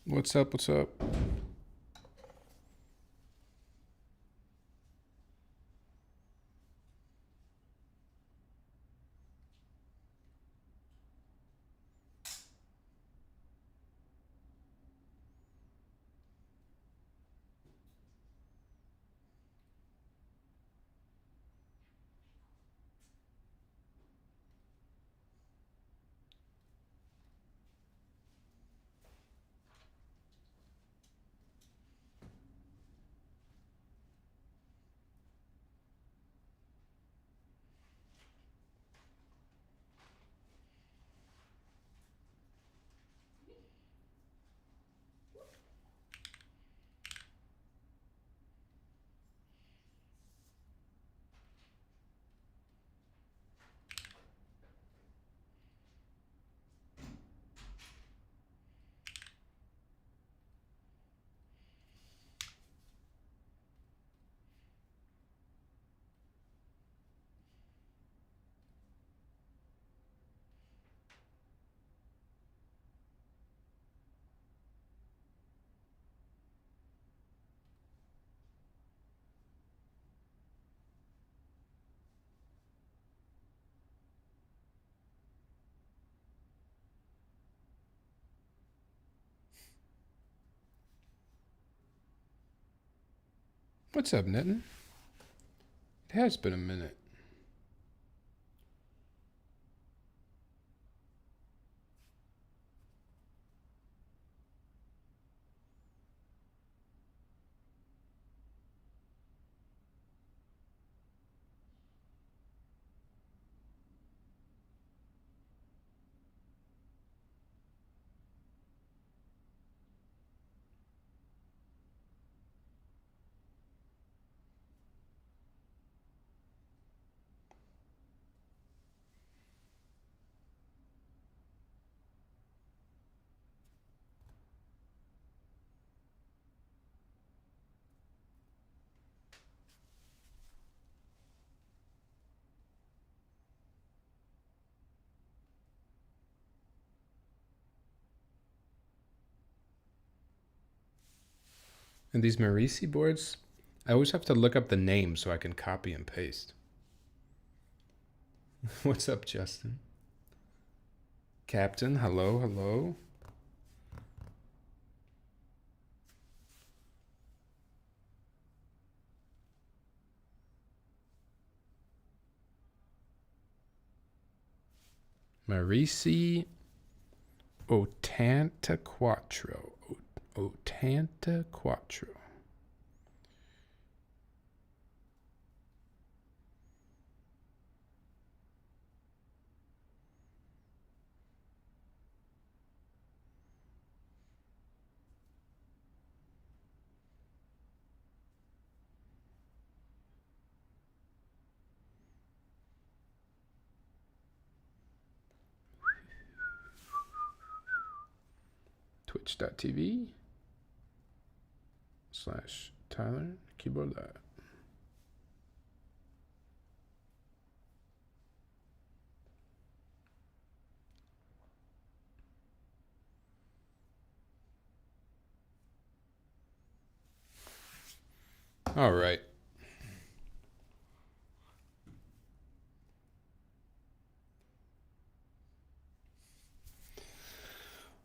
What's up? What's up? What's up, Nitin? It has been a minute. And these Merisi boards, I always have to look up the name so I can copy and paste. What's up, Justin? Captain, hello, hello. Merisi Ottantaquattro. Ottantaquattro. Twitch.tv/Tyler Keyboard Live. All right.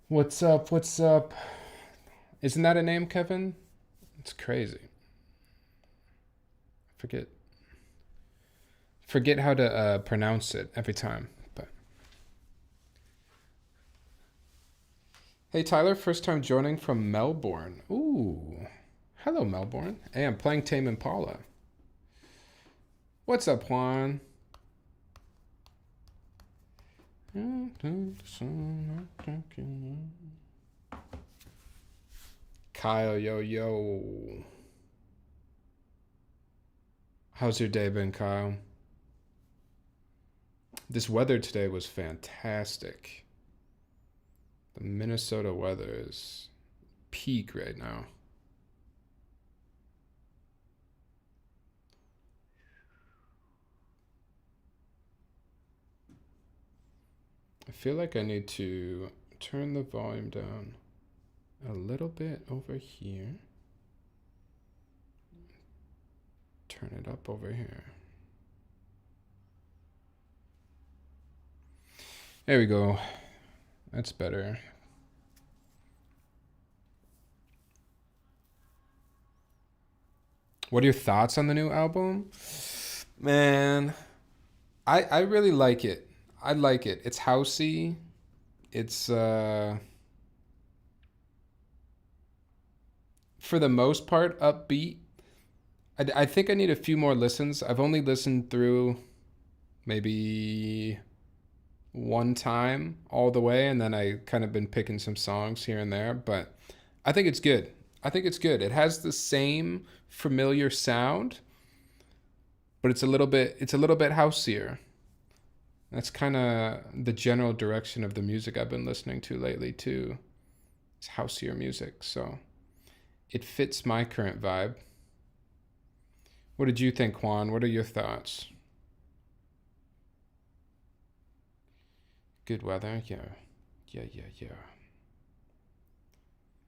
What's up? What's up? Isn't that a name, Kevin? It's crazy. Forget how to pronounce it every time. But hey, Tyler, first time joining from Melbourne. Ooh, hello, Melbourne. Hey, I'm playing Tame Impala. What's up, Juan? Kyle, yo. How's your day been, Kyle? This weather today was fantastic. The Minnesota weather is peak right now. I feel like I need to turn the volume down. a little bit over here. Turn it up over here. There we go. That's better. What are your thoughts on the new album? Man, I really like it. I like it. It's housey. It's for the most part upbeat. I think I need a few more listens. I've only listened through maybe one time all the way, and then I kind of been picking some songs here and there, but I think it's good. I think it's good. It has the same familiar sound, but it's a little bit houseier. That's kind of the general direction of the music I've been listening to lately too. It's houseier music, so it fits my current vibe. What did you think, Juan? What are your thoughts? Good weather, yeah. Yeah, yeah, yeah.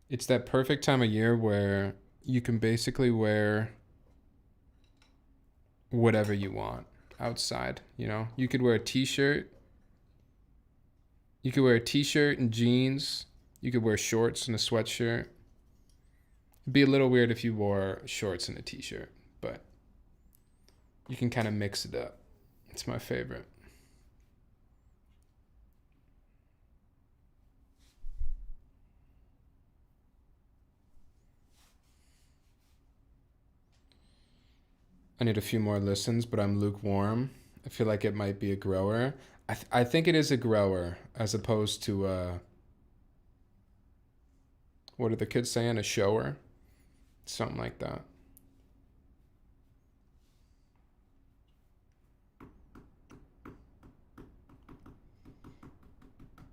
It's that perfect time of year where you can basically wear whatever you want outside, you know? You could wear a t-shirt. You could wear a t-shirt and jeans. You could wear shorts and a sweatshirt. It'd be a little weird if you wore shorts and a t-shirt, but you can kind of mix it up. It's my favorite. I need a few more listens, but I'm lukewarm. I feel like it might be a grower. I think it is a grower as opposed to what are the kids saying? A shower? Something like that.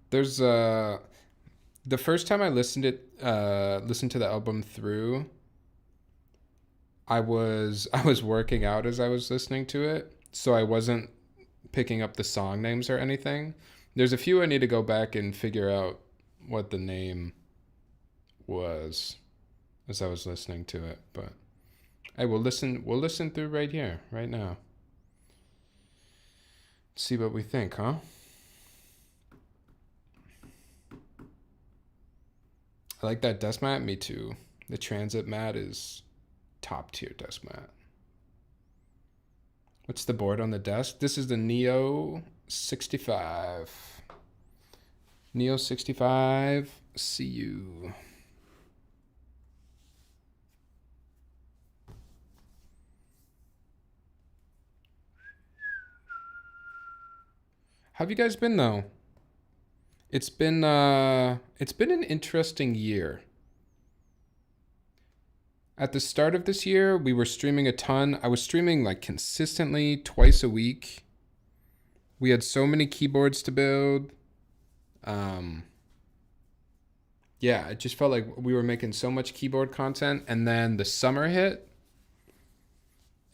There's the first time I listened to the album through, I was working out as I was listening to it, so I wasn't picking up the song names or anything. There's a few I need to go back and figure out what the name was as I was listening to it, but I will listen. We'll listen through right here, right now. See what we think, huh? I like that desk mat. Me too. The transit mat is top tier desk mat. What's the board on the desk? This is the Neo 65. Neo 65. See you. How have you guys been though? It's been an interesting year. At the start of this year, we were streaming a ton. I was streaming like consistently twice a week. We had so many keyboards to build. Um, yeah, it just felt like we were making so much keyboard content. And then the summer hit,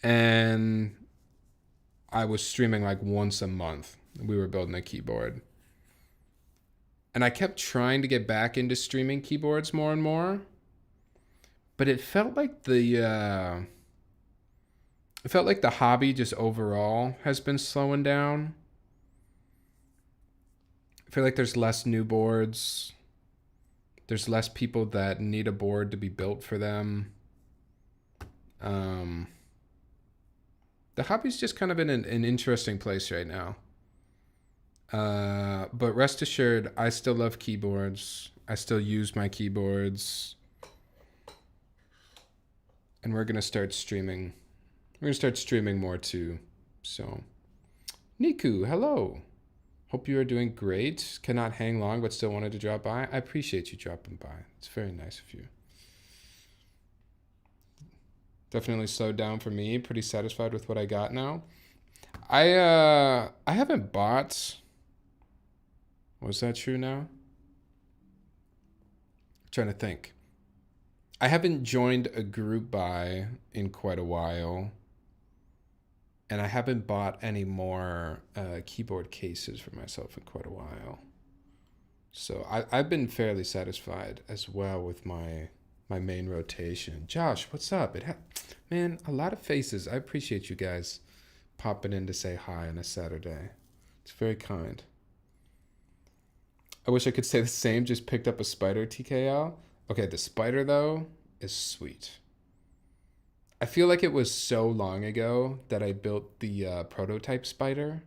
and I was streaming like once a month. We were building a keyboard. And I kept trying to get back into streaming keyboards more and more, but it felt like the hobby just overall has been slowing down. I feel like there's less new boards. There's less people that need a board to be built for them. Um, the hobby's just kind of in an interesting place right now. But rest assured, I still love keyboards. I still use my keyboards. And we're going to start streaming. We're going to start streaming more too. So, Niku, hello. Hope you are doing great. Cannot hang long, but still wanted to drop by. I appreciate you dropping by. It's very nice of you. Definitely slowed down for me. Pretty satisfied with what I got now. I haven't bought. Was that true now? I'm trying to think. I haven't joined a group buy in quite a while, and I haven't bought any more keyboard cases for myself in quite a while. So I've been fairly satisfied as well with my main rotation. Josh, what's up? Man, a lot of faces. I appreciate you guys popping in to say hi on a Saturday. It's very kind. I wish I could say the same, just picked up a spider TKL. Okay, the spider though is sweet. I feel like it was so long ago that I built the prototype spider.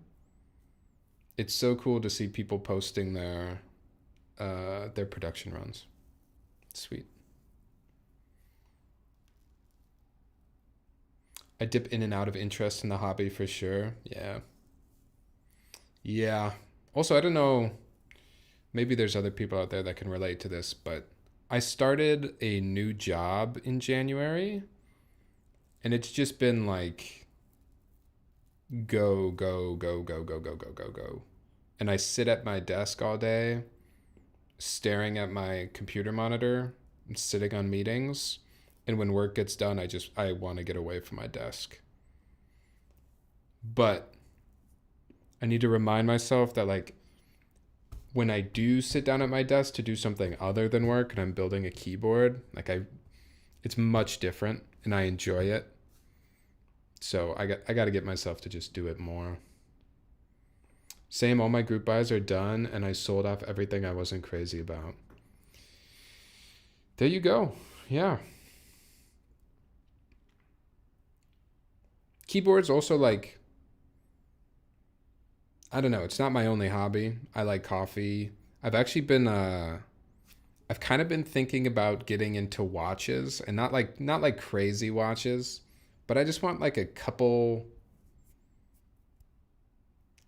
It's so cool to see people posting their production runs. Sweet. I dip in and out of interest in the hobby for sure. Yeah. Yeah. Also, I don't know, maybe there's other people out there that can relate to this, but I started a new job in January and it's just been like go, go, go, go, go, go, go, go, go. And I sit at my desk all day staring at my computer monitor and sitting on meetings. And when work gets done, I want to get away from my desk. But I need to remind myself that like when I do sit down at my desk to do something other than work and I'm building a keyboard, it's much different and I enjoy it. So I got to get myself to just do it more. Same, all my group buys are done and I sold off everything I wasn't crazy about. There you go. Yeah. Keyboards also like, I don't know, it's not my only hobby. I like coffee. I've kind of been thinking about getting into watches and not like crazy watches, but I just want like a couple.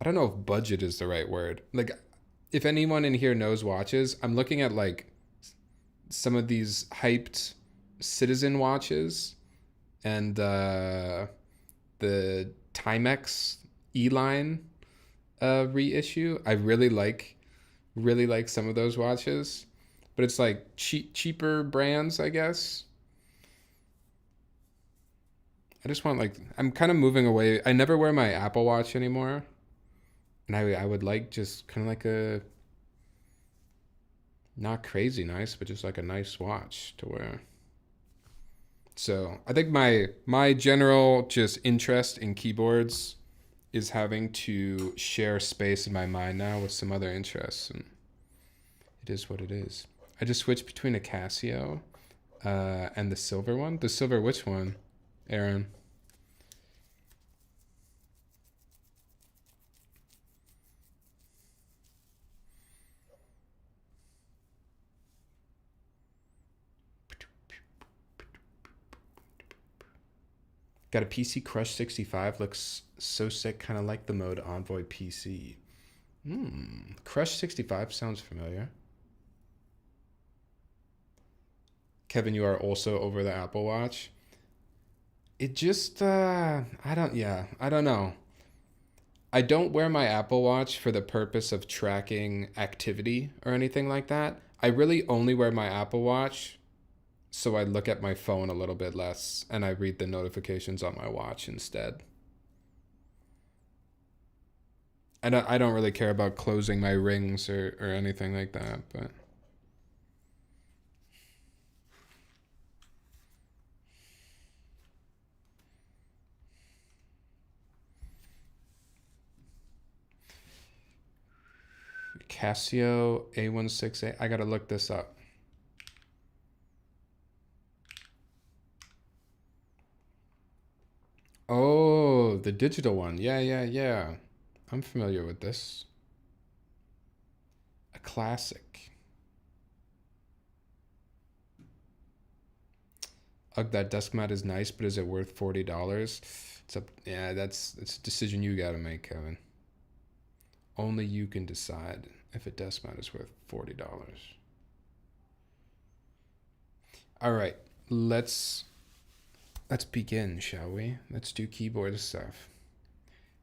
I don't know if budget is the right word. Like, if anyone in here knows watches, I'm looking at like some of these hyped Citizen watches and the Timex E line reissue. I really like some of those watches, but it's like cheaper brands, I guess. I just want like I'm kind of moving away. I never wear my Apple Watch anymore, and I would like just kind of like a not crazy nice, but just like a nice watch to wear. So I think my general just interest in keyboards is having to share space in my mind now with some other interests, and it is what it is. I just switched between a Casio and the silver one. The silver, which one, Aaron? Got a PC Crush 65. Looks so sick, kind of like the mode Envoy PC. Crush 65 sounds familiar. Kevin, you are also over the Apple Watch. It just, I don't know. I don't wear my Apple Watch for the purpose of tracking activity or anything like that. I really only wear my Apple Watch so I look at my phone a little bit less and I read the notifications on my watch instead. I don't really care about closing my rings or anything like that, but Casio A16A. I gotta look this up. Oh, the digital one. Yeah, yeah, yeah. I'm familiar with this. A classic. Ugh, that desk mat is nice, but is it worth $40? Yeah, it's a decision you gotta make, Kevin. Only you can decide if a desk mat is worth $40. All right, let's begin, shall we? Let's do keyboard stuff.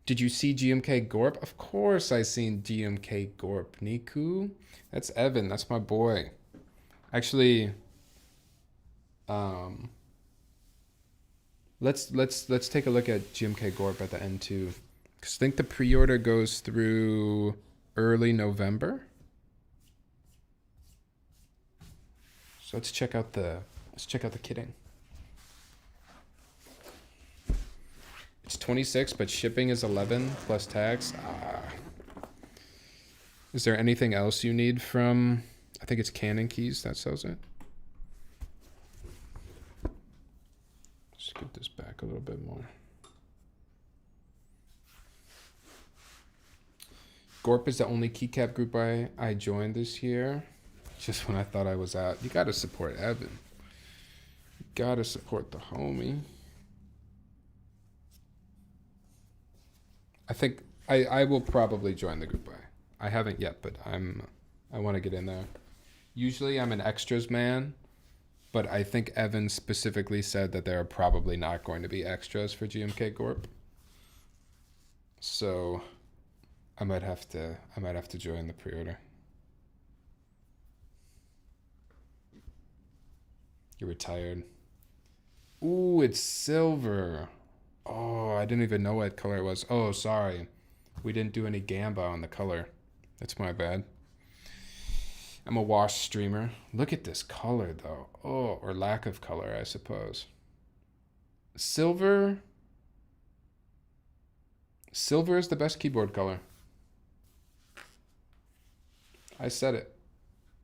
Did you see GMK Gorp? Of course I seen GMK Gorp. Niku? That's Evan. That's my boy. Actually, um, let's take a look at GMK Gorp at the end too. Cause I think the pre-order goes through early November. So let's check out the kitting. It's 26, but shipping is 11 plus tax. Is there anything else you need from? I think it's Canon Keys that sells it. Let's get this back a little bit more. Gorp is the only keycap group I joined this year. Just when I thought I was out. You gotta support Evan. You gotta support the homie. I think I will probably join the group. I haven't yet, but I want to get in there. Usually I'm an extras man, but I think Evan specifically said that there are probably not going to be extras for GMK Gorp. So I might have to join the pre-order. You're retired. Ooh, it's silver. Oh, I didn't even know what color it was. Oh, sorry. We didn't do any gamba on the color. That's my bad. I'm a wash streamer. Look at this color, though. Oh, or lack of color, I suppose. Silver. Silver is the best keyboard color. I said it.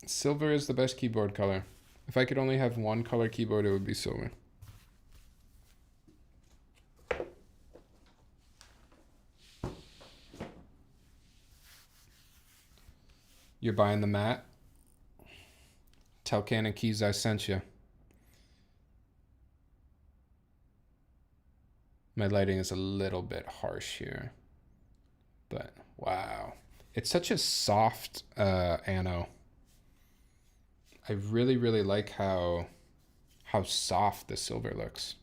Silver is the best keyboard color. If I could only have one color keyboard, it would be silver. You're buying the mat? Tell Canon Keys I sent you. My lighting is a little bit harsh here. But, wow. It's such a soft ano. I really, really like how soft the silver looks.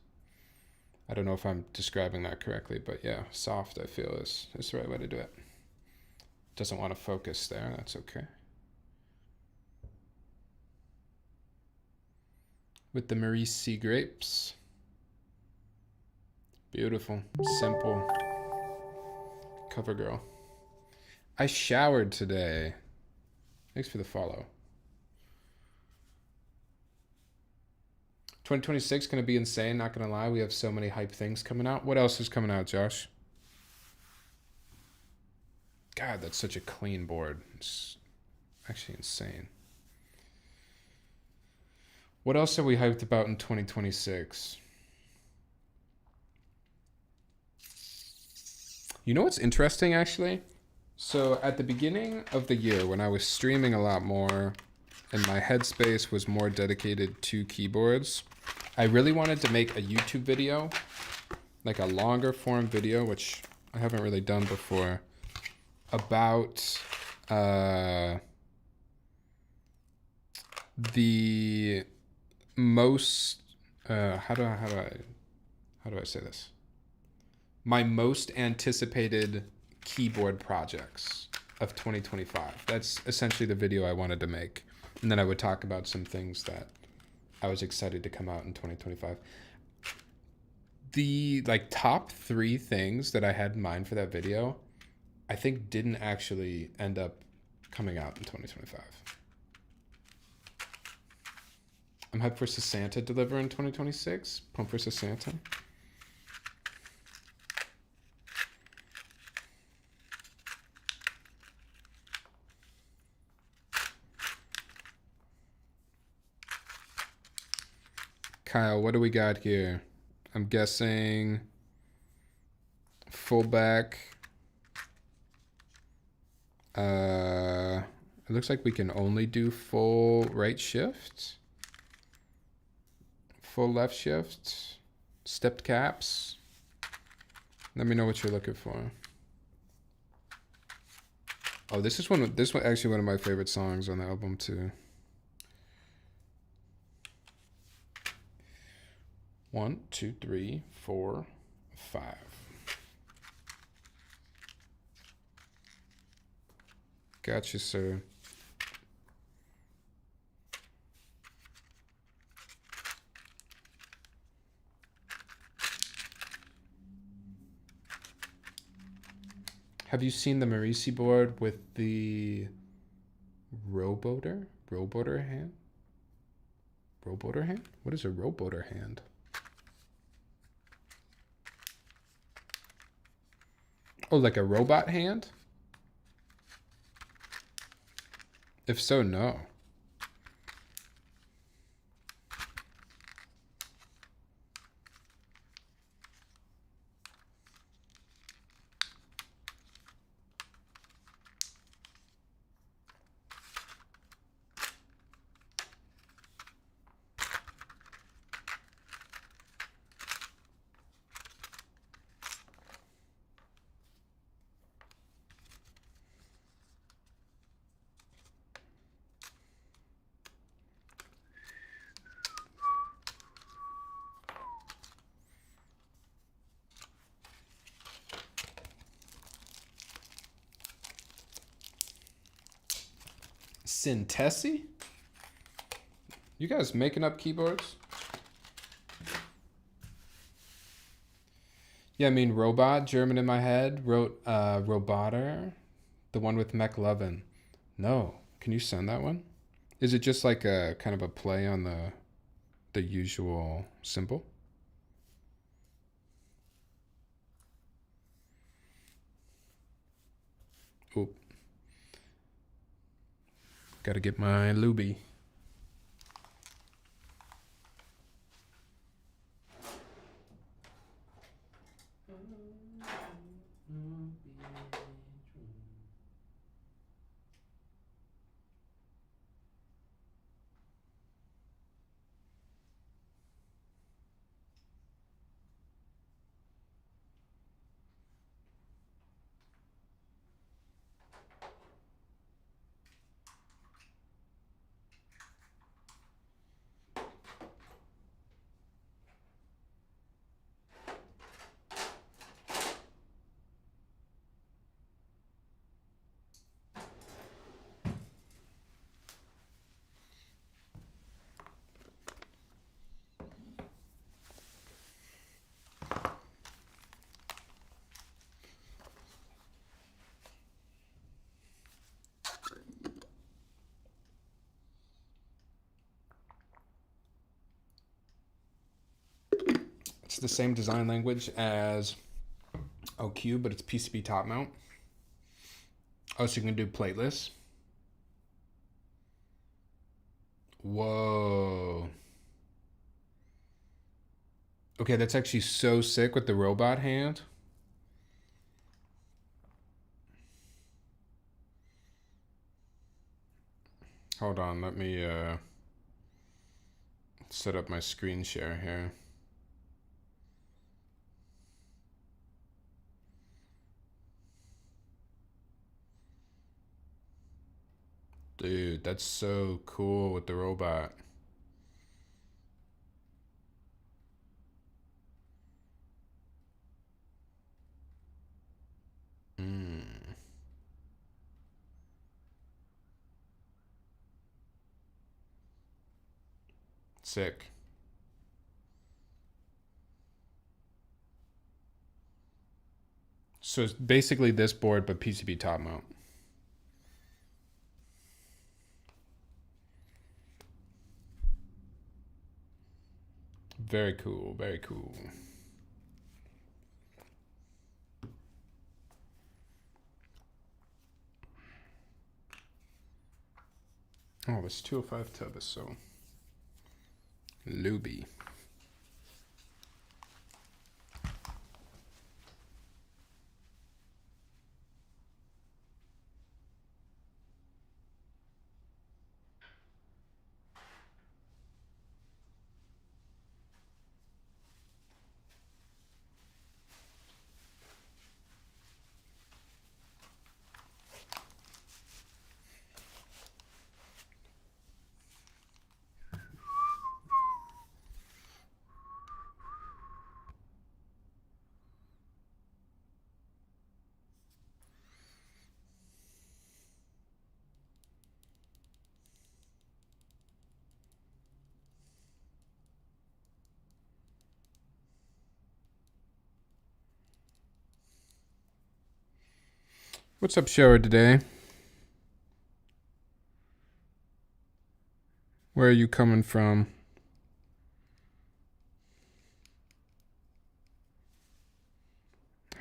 I don't know if I'm describing that correctly, but yeah, soft I feel is the right way to do it. Doesn't want to focus there, that's okay. With the Merisi grapes. Beautiful, simple. Cover girl. I showered today. Thanks for the follow. 2026 gonna be insane, not gonna lie. We have so many hype things coming out. What else is coming out, Josh? God, that's such a clean board. It's actually insane. What else are we hyped about in 2026? You know what's interesting, actually? So at the beginning of the year, when I was streaming a lot more and my headspace was more dedicated to keyboards, I really wanted to make a YouTube video, like a longer form video, which I haven't really done before, about the most how do I say this? My most anticipated keyboard projects of 2025. That's essentially the video I wanted to make. And then I would talk about some things that I was excited to come out in 2025. The top 3 things that I had in mind for that video, I think didn't actually end up coming out in 2025. I'm hyped for Santa to deliver in 2026. Pump for Santa. Kyle, what do we got here? I'm guessing fullback. It looks like we can only do full right shift. Full left shift. Stepped caps. Let me know what you're looking for. Oh, this is actually one of my favorite songs on the album too. 1, 2, 3, 4, 5. Gotcha, sir. Have you seen the Merisi board with the Roboter hand? Roboter hand? What is a roboter hand? Oh, like a robot hand? If so, no. Syntesi? You guys making up keyboards? Yeah, I mean robot, German in my head. Wrote roboter, the one with McLovin. No. Can you send that one? Is it just like a kind of a play on the usual symbol? Oop. Gotta get my Luby. It's the same design language as OQ, but it's PCB top mount. Oh, so you can do plateless. Whoa. Okay, that's actually so sick with the robot hand. Hold on, let me set up my screen share here. Dude, that's so cool with the robot. Sick. So it's basically this board, but PCB top mount. Very cool, very cool. Oh, this 205 tub is so looby. What's up, shower today? Where are you coming from?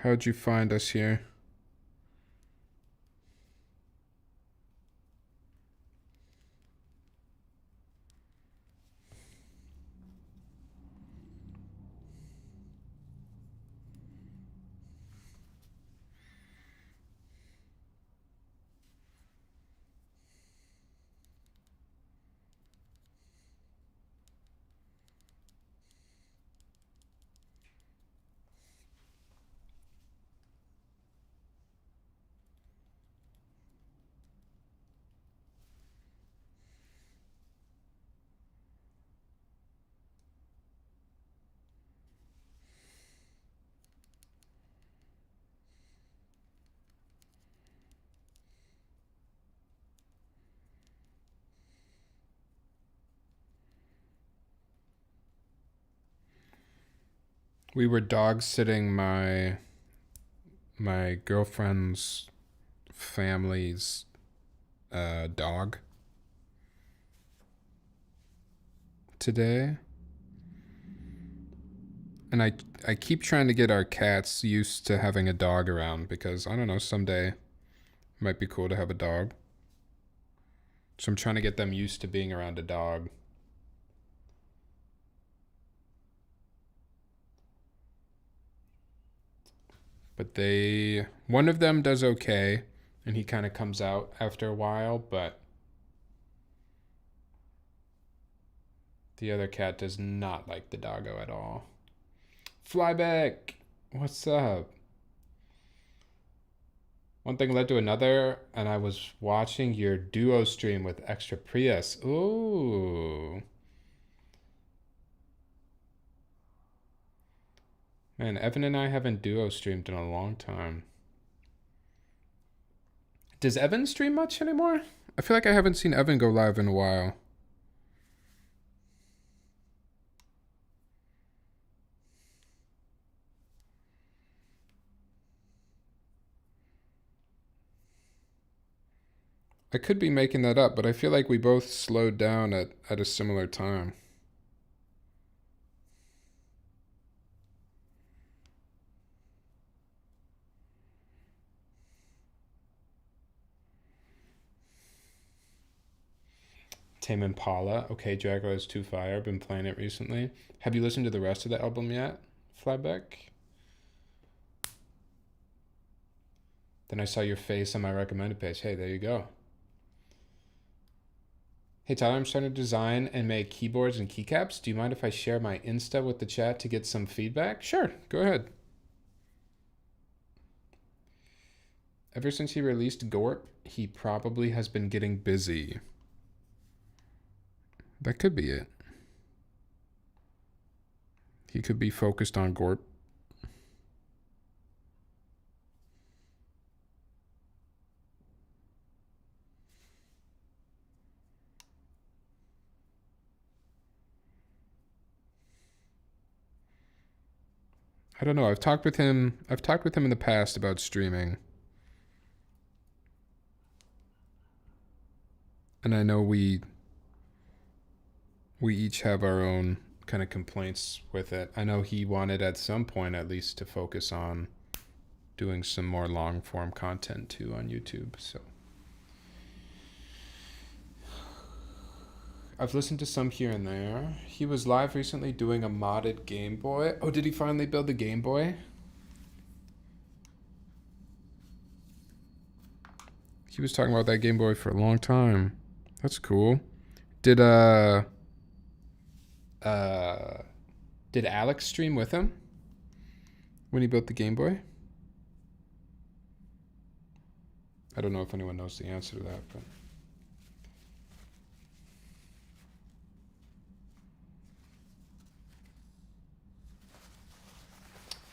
How'd you find us here? We were dog sitting my girlfriend's family's dog today. And I keep trying to get our cats used to having a dog around because I don't know, someday it might be cool to have a dog. So I'm trying to get them used to being around a dog. But one of them does okay, and he kind of comes out after a while, but the other cat does not like the doggo at all. Flyback, what's up? One thing led to another, and I was watching your duo stream with Extra Prius. Ooh. Man, Evan and I haven't duo streamed in a long time. Does Evan stream much anymore? I feel like I haven't seen Evan go live in a while. I could be making that up, but I feel like we both slowed down at a similar time. Tame Impala. Okay, Jaguar is Too Fire. Been playing it recently. Have you listened to the rest of the album yet, Flyback? Then I saw your face on my recommended page. Hey, there you go. Hey, Tyler, I'm starting to design and make keyboards and keycaps. Do you mind if I share my Insta with the chat to get some feedback? Sure, go ahead. Ever since he released Gorp, he probably has been getting busy. That could be it. He could be focused on Gorp. I don't know. I've talked with him in the past about streaming. And I know we each have our own kind of complaints with it. I know he wanted at some point at least to focus on doing some more long form content too on YouTube. So I've listened to some here and there. He was live recently doing a modded Game Boy. Oh, did he finally build the Game Boy? He was talking about that Game Boy for a long time. That's cool. Did Alex stream with him when he built the Game Boy? I don't know if anyone knows the answer to that, but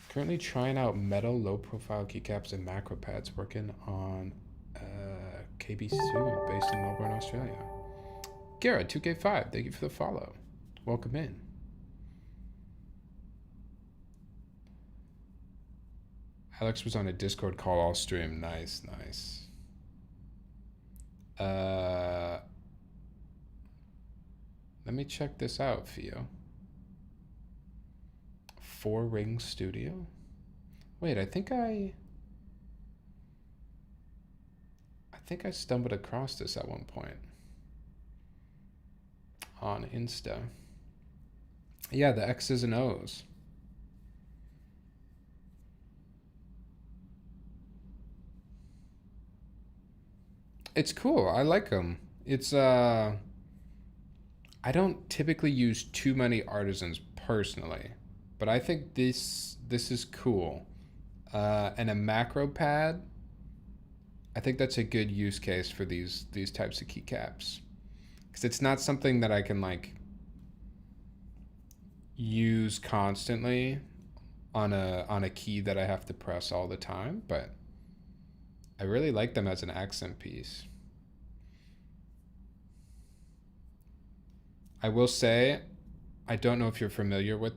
currently trying out metal low profile keycaps and macro pads, working on KB soon, based in Melbourne, Australia. Garrett 2K5, thank you for the follow. Welcome in. Alex was on a Discord call all stream. Nice. Let me check this out, Theo. 4 Ring Studio. Wait, I think I stumbled across this at one point on Insta. Yeah, the X's and O's. It's cool. I like them. It's I don't typically use too many artisans personally, but I think this is cool. And a macro pad, I think that's a good use case for these types of keycaps because it's not something that I can like use constantly on a key that I have to press all the time, but I really like them as an accent piece. I will say, I don't know if you're familiar with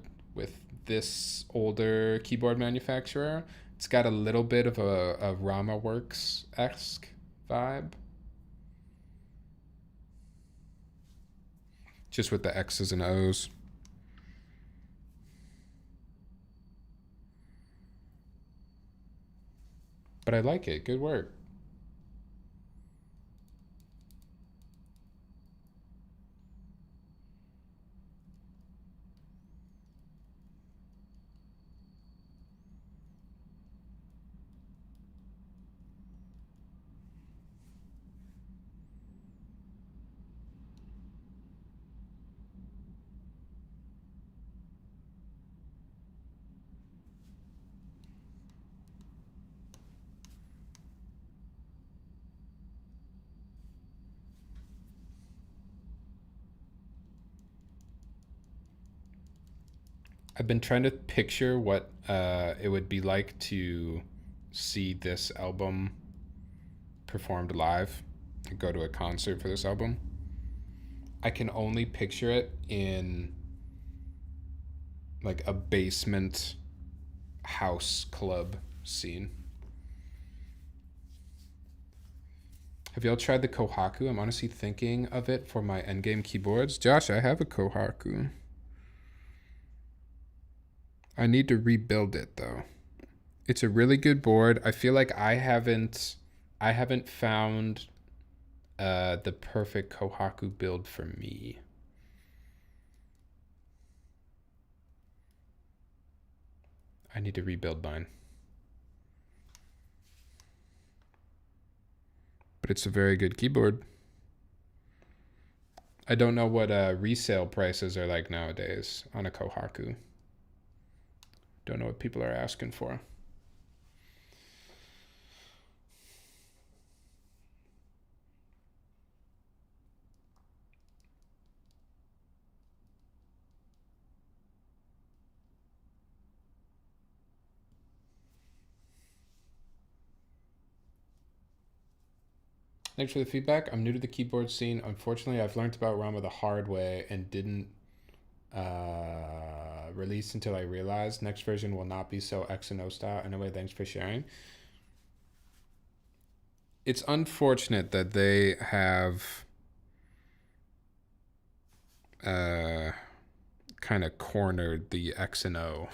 this older keyboard manufacturer. It's got a little bit of a Rama Works esque vibe, just with the X's and O's. But I like it. Good work. I've been trying to picture what it would be like to see this album performed live and go to a concert for this album. I can only picture it in like a basement house club scene. Have y'all tried the Kohaku? I'm honestly thinking of it for my endgame keyboards. Josh, I have a Kohaku. I need to rebuild it though. It's a really good board. I feel like I haven't found the perfect Kohaku build for me. I need to rebuild mine. But it's a very good keyboard. I don't know what resale prices are like nowadays on a Kohaku. Don't know what people are asking for. Thanks for the feedback. I'm new to the keyboard scene. Unfortunately, I've learned about Rama the hard way and didn't release until I realized next version will not be so X and O style. Anyway, thanks for sharing. It's unfortunate that they have uh, kind of cornered the X and O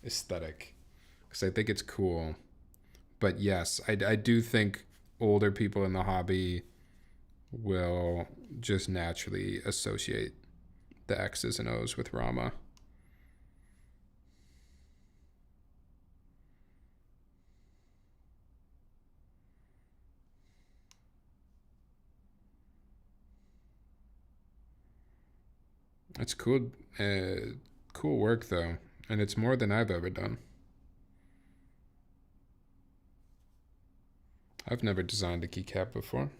aesthetic because I think it's cool. But yes, I do think older people in the hobby will just naturally associate the X's and O's with Rama. It's cool, cool work though, and it's more than I've ever done. I've never designed a keycap before.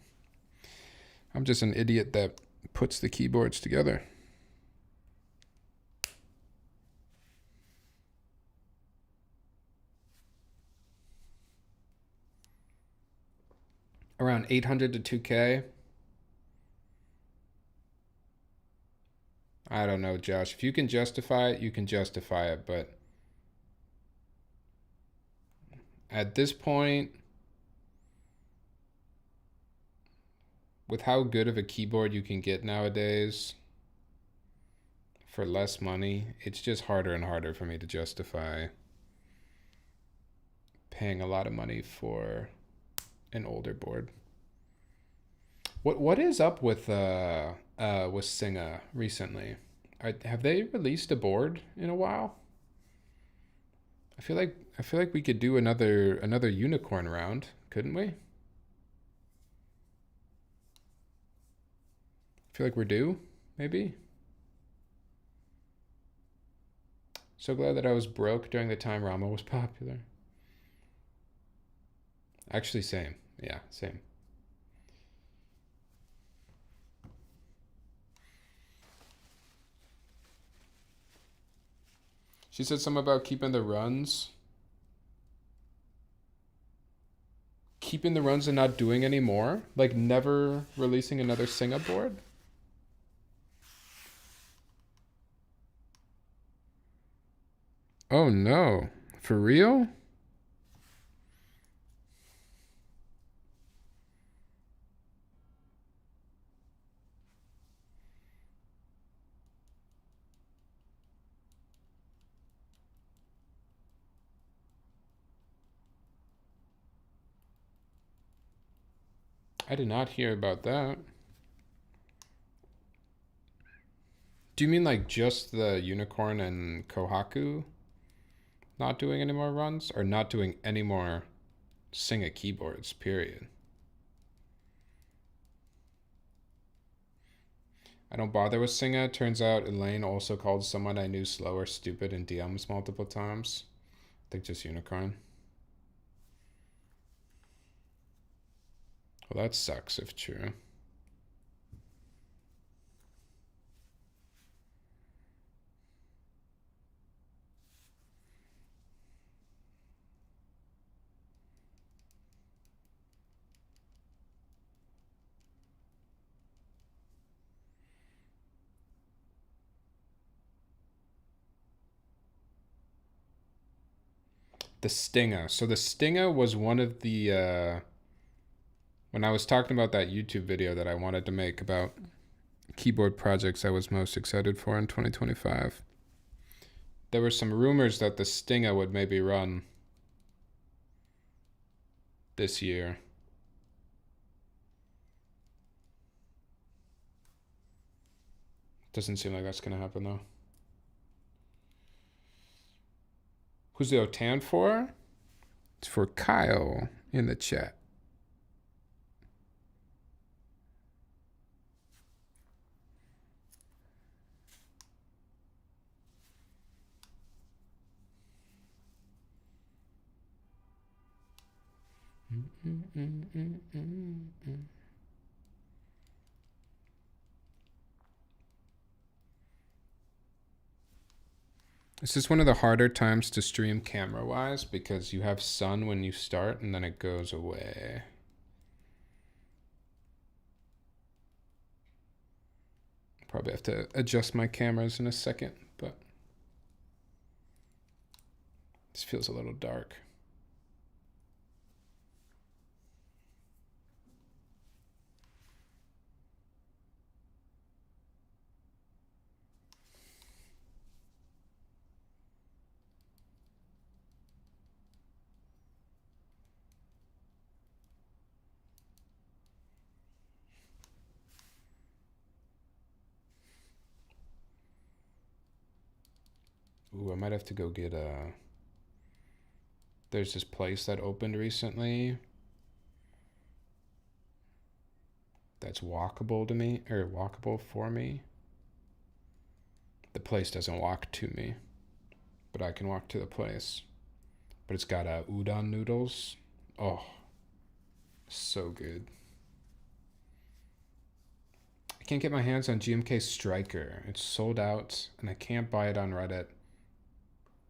I'm just an idiot that puts the keyboards together. Around 800 to 2K. I don't know, Josh. If you can justify it, you can justify it. But at this point, with how good of a keyboard you can get nowadays for less money, it's just harder and harder for me to justify paying a lot of money for an older board. What is up with Singa recently? Have they released a board in a while? I feel like we could do another unicorn round, couldn't we? I feel like we're due, maybe. So glad that I was broke during the time Rama was popular. Actually, same. Yeah, same. She said something about keeping the runs. Keeping the runs and not doing any more? Like never releasing another Singa board? Oh no. For real? I did not hear about that. Do you mean like just the unicorn and Kohaku not doing any more runs? Or not doing any more Singa keyboards, period? I don't bother with Singa. Turns out Elaine also called someone I knew slow or stupid in DMs multiple times. I think just unicorn. Well, that sucks if true. The Stinga. So the Stinga was one of the when I was talking about that YouTube video that I wanted to make about keyboard projects I was most excited for in 2025. There were some rumors that the Stinga would maybe run this year. Doesn't seem like that's gonna happen though. Who's the OTAN for? It's for Kyle in the chat. This is one of the harder times to stream camera wise because you have sun when you start and then it goes away. Probably have to adjust my cameras in a second, but this feels a little dark. Ooh, I might have to go get a... There's this place that opened recently that's walkable to me, or walkable for me. The place doesn't walk to me, but I can walk to the place. But it's got udon noodles. Oh, so good. I can't get my hands on GMK Striker. It's sold out, and I can't buy it on Reddit.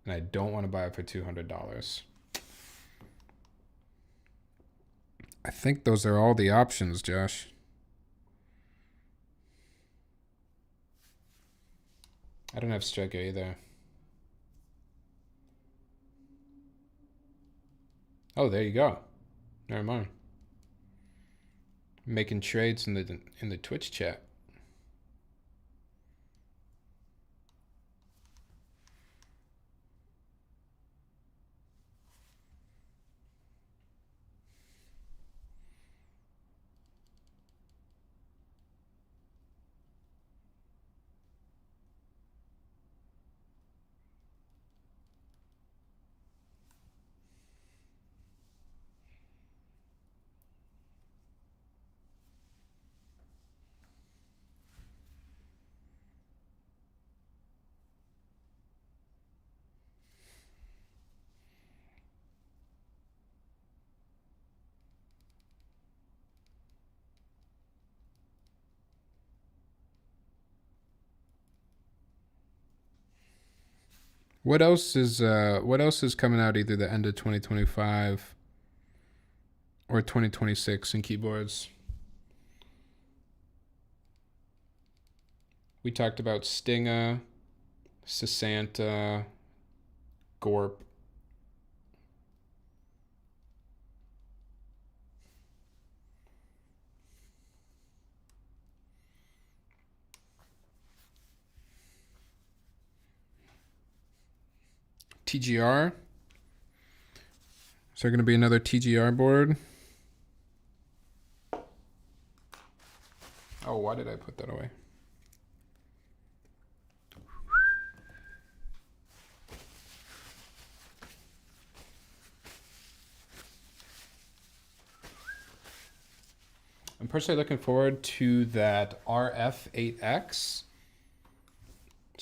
And I don't want to buy it for $200. I think those are all the options, Josh. I don't have Striker either. Oh, there you go. Never mind. Making trades in the Twitch chat. what else is coming out either the end of 2025 or 2026 in keyboards? We talked about Stinga, Sasanta, Gorp. TGR. Is there going to be another TGR board? Oh, why did I put that away? I'm personally looking forward to that RF8X. Is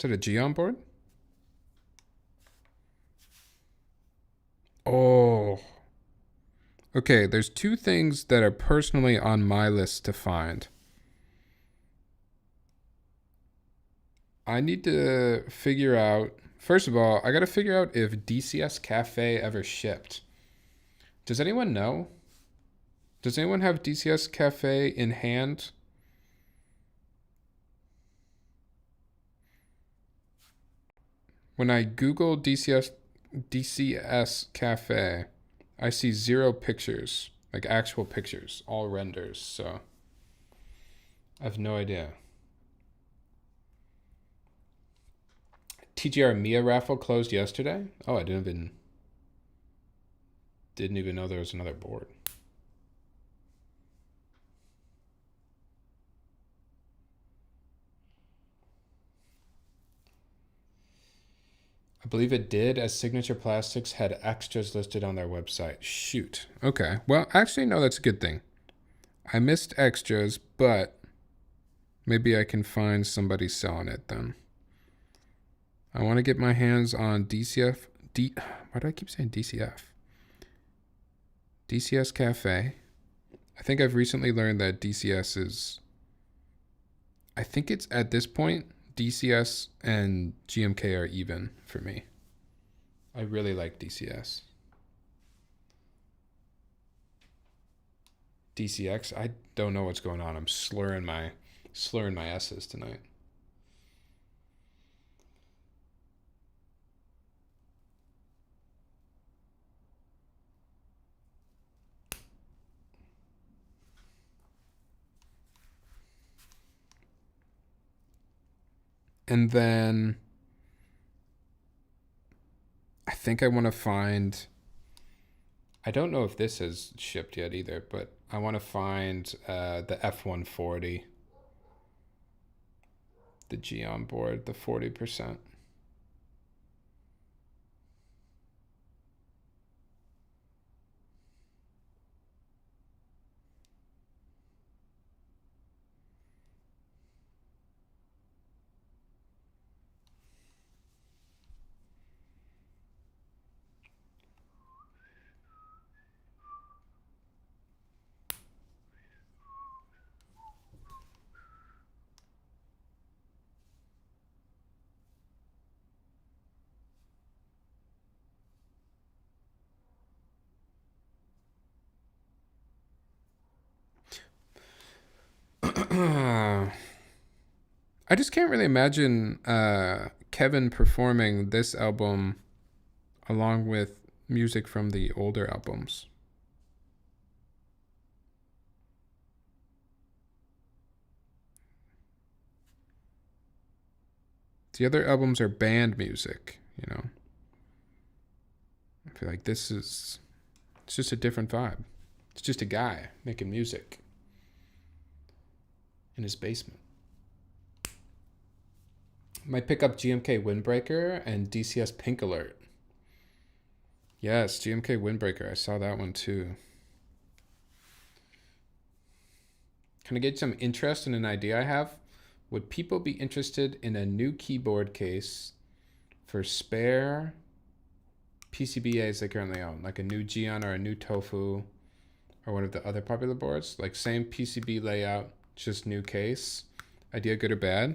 that a Geon board? Oh. Okay, there's two things that are personally on my list to find. I need to figure out, first of all, I got to figure out if DCS Cafe ever shipped. Does anyone know? Does anyone have DCS Cafe in hand? When I Google DCS Cafe, I see 0 pictures, like actual pictures, all renders. So I have no idea. TGR Mia raffle closed yesterday. Oh, I didn't even know there was another board. I believe it did, as Signature Plastics had extras listed on their website. Shoot. Okay. Well, actually, no, that's a good thing. I missed extras, but maybe I can find somebody selling it then. I want to get my hands on DCF. Why do I keep saying DCF? DCS Cafe. I think I've recently learned that DCS is, I think it's at this point, DCS and GMK are even for me. I really like DCS. DCX, I don't know what's going on. I'm slurring my S's tonight. And then I think I want to find, I don't know if this has shipped yet either, but I want to find the F140, the Geon board, the 40%. I just can't really imagine Kevin performing this album along with music from the older albums. The other albums are band music, you know. I feel like it's just a different vibe. It's just a guy making music in his basement. Might pick up GMK Windbreaker and DCS Pink Alert. Yes, GMK Windbreaker. I saw that one too. Can I get some interest in an idea I have? Would people be interested in a new keyboard case for spare PCBAs they currently own? Like a new Geon or a new Tofu or one of the other popular boards? Like same PCB layout, just new case. Idea good or bad?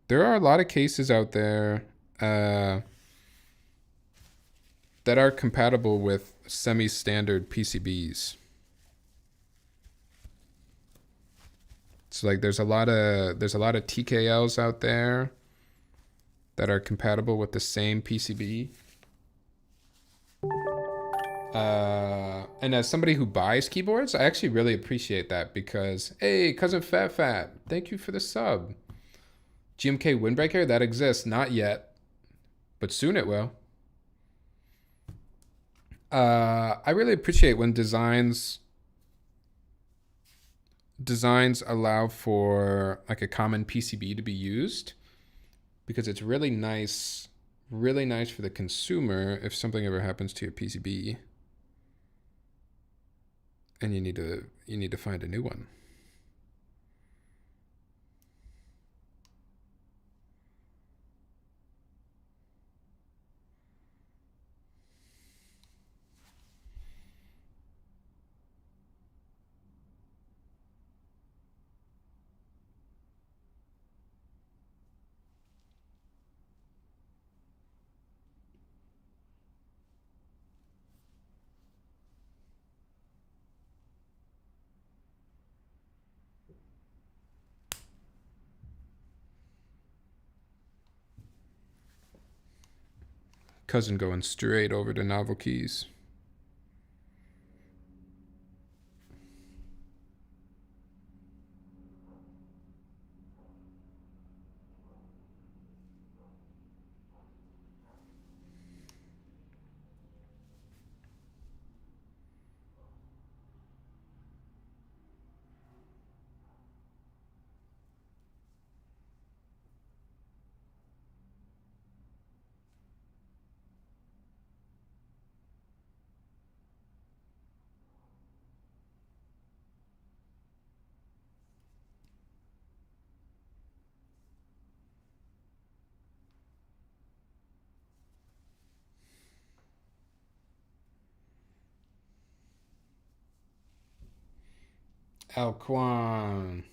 There are a lot of cases out there uh, that are compatible with semi-standard PCBs. So like there's a lot of TKLs out there that are compatible with the same PCB. And as somebody who buys keyboards, I actually really appreciate that because, hey, cousin Fat Fat, thank you for the sub. GMK Windbreaker, that exists, not yet, but soon it will. I really appreciate when designs allow for like a common PCB to be used, because it's really nice for the consumer if something ever happens to your PCB and you need to find a new one. Cousin going straight over to novel keys. Alquan.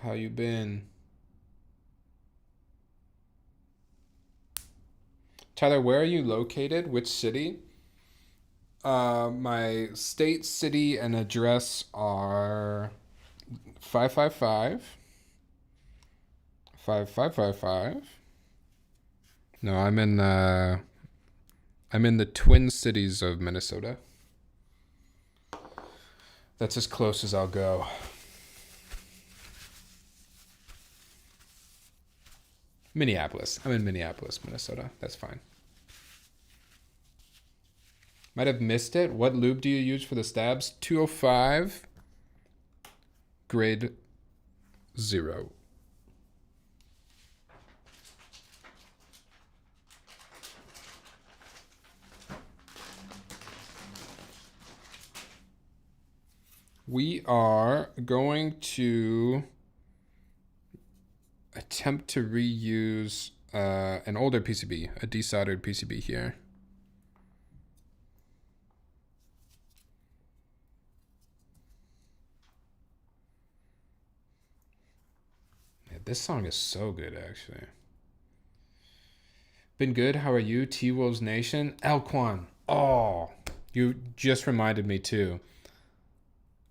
How you been? Tyler, where are you located? Which city? My state, city, and address are 555 5555. No, I'm in the Twin Cities of Minnesota. That's as close as I'll go. Minneapolis. I'm in Minneapolis, Minnesota. That's fine. Might have missed it. What lube do you use for the stabs? 205 grade 0. We are going to attempt to reuse an older PCB, a desoldered PCB here. Yeah, this song is so good, actually. Been good. How are you? T-Wolves Nation. Elquan. Oh, you just reminded me too.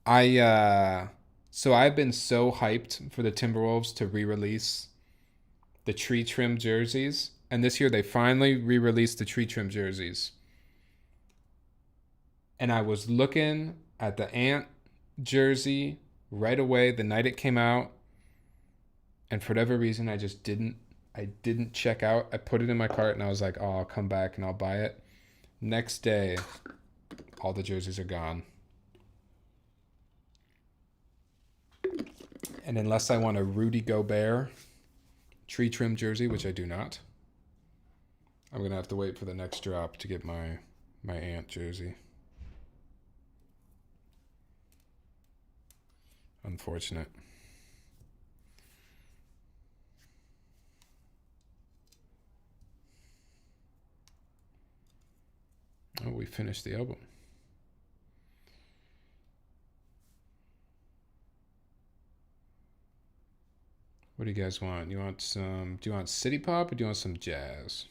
So I've been so hyped for the Timberwolves to re-release the tree trim jerseys, and this year they finally re-released the tree trim jerseys. And I was looking at the Ant jersey right away the night it came out, and for whatever reason I didn't check out. I put it in my cart and I was like, oh, I'll come back and I'll buy it. Next day, all the jerseys are gone. And unless I want a Rudy Gobert tree trim jersey, which I do not, I'm going to have to wait for the next drop to get my Ant jersey. Unfortunate. Oh, we finished the album. What do you guys want? Do you want city pop or do you want some jazz?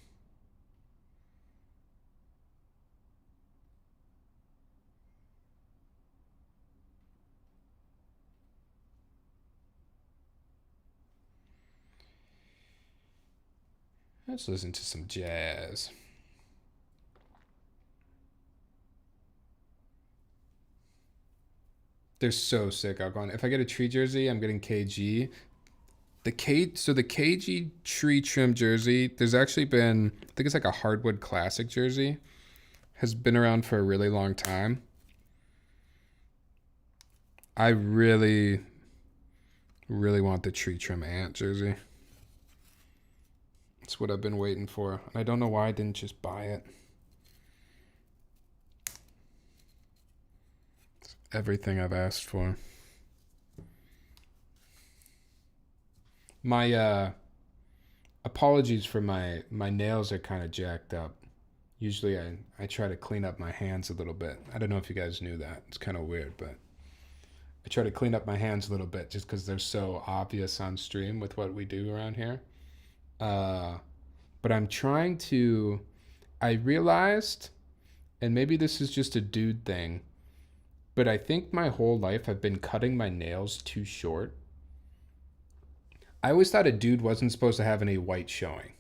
Let's listen to some jazz. They're so sick, Algon. If I get a tree jersey, I'm getting KG. The KG tree trim jersey, there's actually been, I think it's like a hardwood classic jersey, has been around for a really long time. I really, really want the tree trim ant jersey. It's what I've been waiting for. And I don't know why I didn't just buy it. It's everything I've asked for. My apologies for my nails are kind of jacked up. Usually I try to clean up my hands a little bit. I don't know if you guys knew that. It's kind of weird, but I try to clean up my hands a little bit just because they're so obvious on stream with what we do around here. But I'm trying to. I realized, and maybe this is just a dude thing, but I think my whole life I've been cutting my nails too short. I always thought a dude wasn't supposed to have any white showing,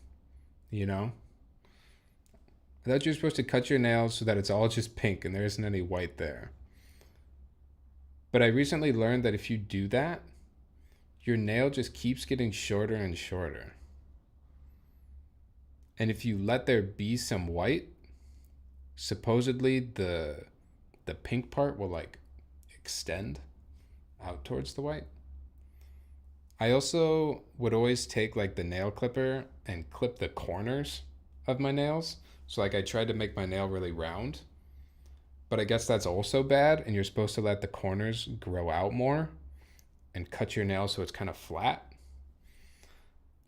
you know? I thought you're supposed to cut your nails so that it's all just pink and there isn't any white there. But I recently learned that if you do that, your nail just keeps getting shorter and shorter. And if you let there be some white, supposedly the pink part will like extend out towards the white. I also would always take like the nail clipper and clip the corners of my nails. So like I tried to make my nail really round, but I guess that's also bad and you're supposed to let the corners grow out more and cut your nail so it's kind of flat.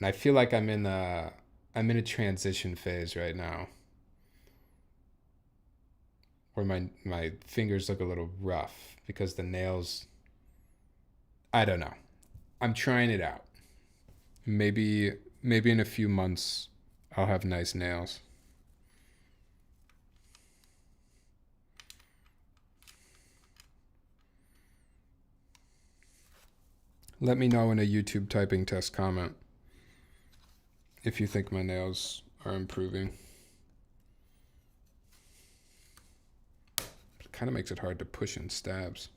And I feel like I'm in a transition phase right now where my fingers look a little rough because the nails, I don't know. I'm trying it out. Maybe in a few months I'll have nice nails. Let me know in a YouTube typing test comment if you think my nails are improving. It kind of makes it hard to push in stabs.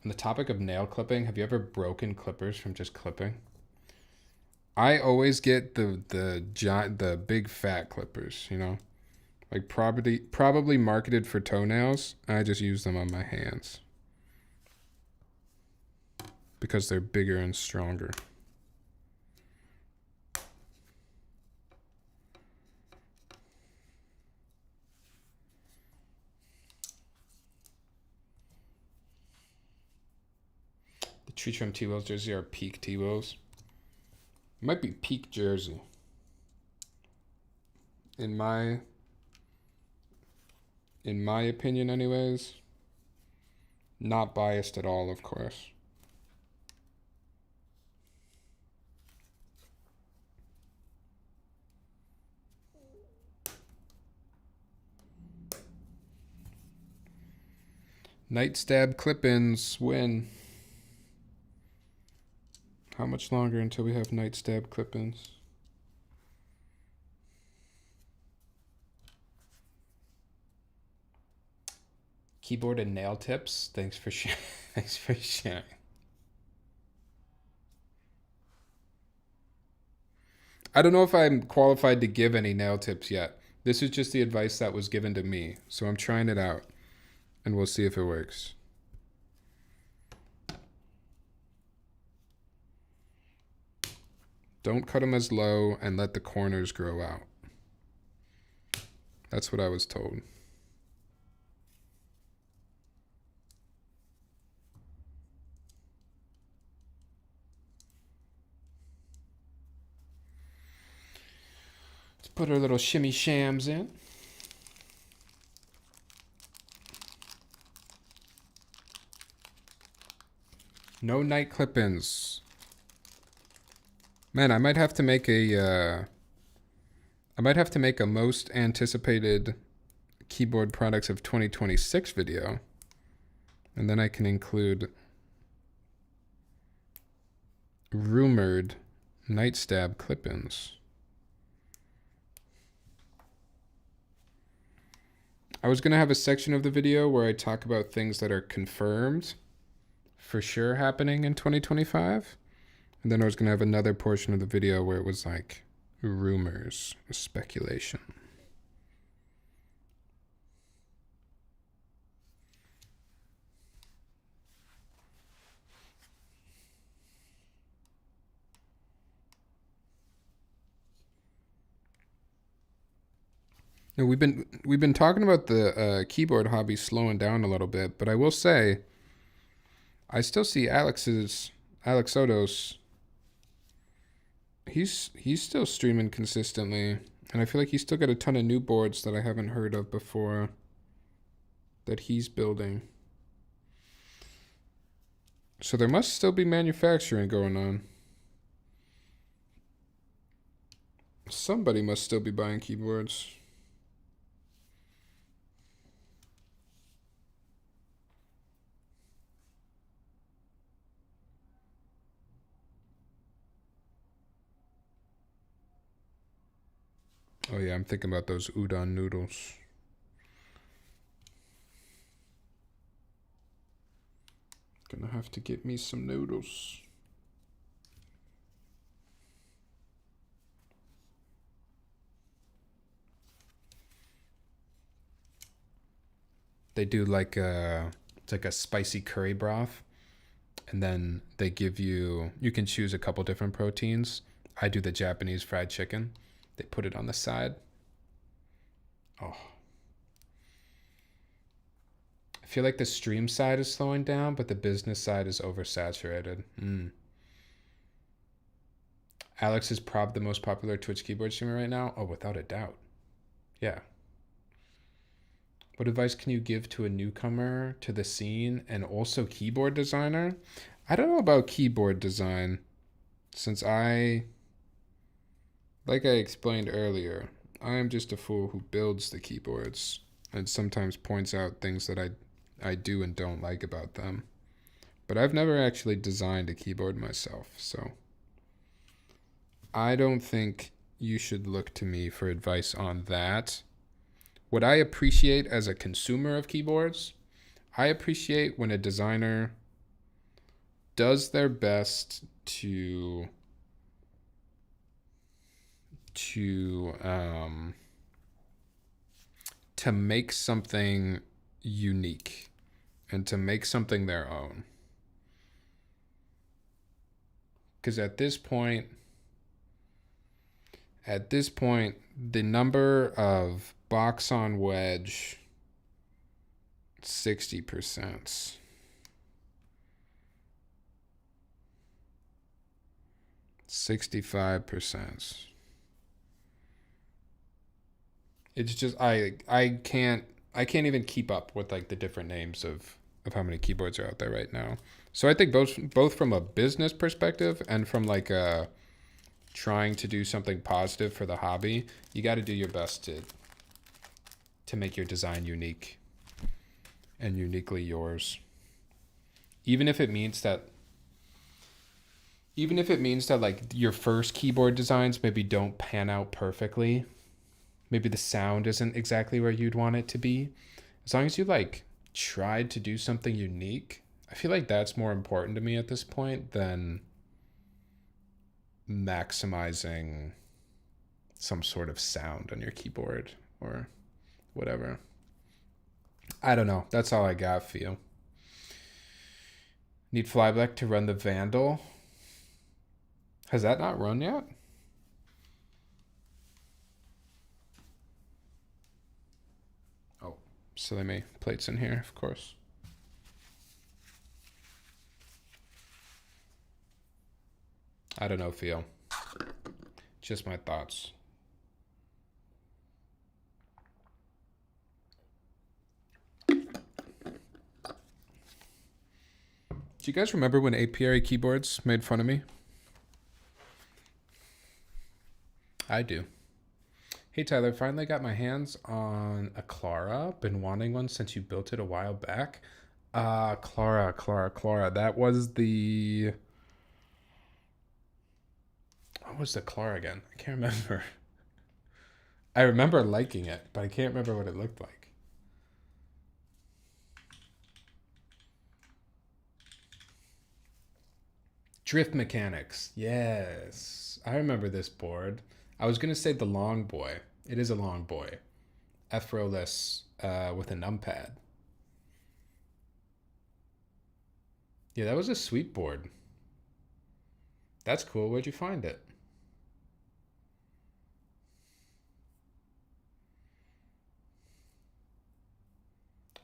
On the topic of nail clipping, have you ever broken clippers from just clipping? I always get the big fat clippers, you know? Like probably marketed for toenails. I just use them on my hands because they're bigger and stronger. The Tree Trim T-Wills jersey are peak T-Wills. It might be peak jersey. In my opinion anyways. Not biased at all, of course. Night stab clip-ins win. How much longer until we have night stab clip-ins? Keyboard and nail tips. Thanks for sharing. Thanks for sharing. I don't know if I'm qualified to give any nail tips yet. This is just the advice that was given to me, so I'm trying it out, and we'll see if it works. Don't cut them as low and let the corners grow out. That's what I was told. Let's put our little shimmy shams in. No night clip-ins. Man, I might have to make a most anticipated keyboard products of 2026 video. And then I can include rumored night stab clip-ins. I was going to have a section of the video where I talk about things that are confirmed for sure happening in 2025. And then I was going to have another portion of the video where it was like rumors, speculation. Now, we've been talking about the keyboard hobby slowing down a little bit, but I will say I still see Alex Odos. He's still streaming consistently, and I feel like he's still got a ton of new boards that I haven't heard of before that he's building. So there must still be manufacturing going on. Somebody must still be buying keyboards. Oh yeah, I'm thinking about those udon noodles. Gonna have to get me some noodles. They do like it's like a spicy curry broth, and then they give you can choose a couple different proteins. I do the Japanese fried chicken. They put it on the side. Oh. I feel like the stream side is slowing down, but the business side is oversaturated. Alex is probably the most popular Twitch keyboard streamer right now. Oh, without a doubt. Yeah. What advice can you give to a newcomer to the scene and also keyboard designer? I don't know about keyboard design, since like I explained earlier, I'm just a fool who builds the keyboards and sometimes points out things that I do and don't like about them. But I've never actually designed a keyboard myself, so I don't think you should look to me for advice on that. What I appreciate as a consumer of keyboards, I appreciate when a designer does their best to make something unique and to make something their own. Because at this point, the number of box on wedge 60%. 65%. It's just I can't even keep up with like the different names of how many keyboards are out there right now. So I think both from a business perspective and from like a trying to do something positive for the hobby, you got to do your best to make your design unique and uniquely yours. Even if it means that like your first keyboard designs maybe don't pan out perfectly, maybe the sound isn't exactly where you'd want it to be, as long as you like tried to do something unique, I feel like that's more important to me at this point than maximizing some sort of sound on your keyboard or whatever. I don't know. That's all I got for you. Need Flyblack to run the Vandal. Has that not run yet? Oh, silly me. Plates in here, of course. I don't know, Theo. Just my thoughts. Do you guys remember when API keyboards made fun of me? I do. Hey Tyler, finally got my hands on a Clara. Been wanting one since you built it a while back. Clara. That was the... What was the Clara again? I can't remember. I remember liking it, but I can't remember what it looked like. Drift mechanics. Yes. I remember this board. I was going to say the long boy. It is a long boy. F-rowless with a numpad. Yeah, that was a sweet board. That's cool. Where'd you find it?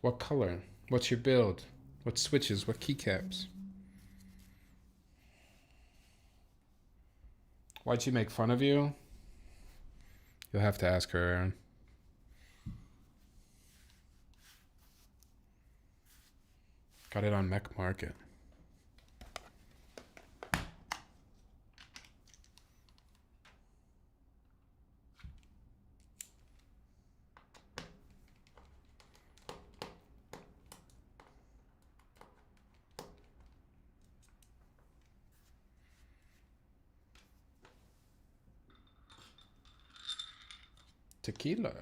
What color? What's your build? What switches? What keycaps? Why'd she make fun of you? You'll have to ask her, Aaron. Got it on Mech Market. Tequila.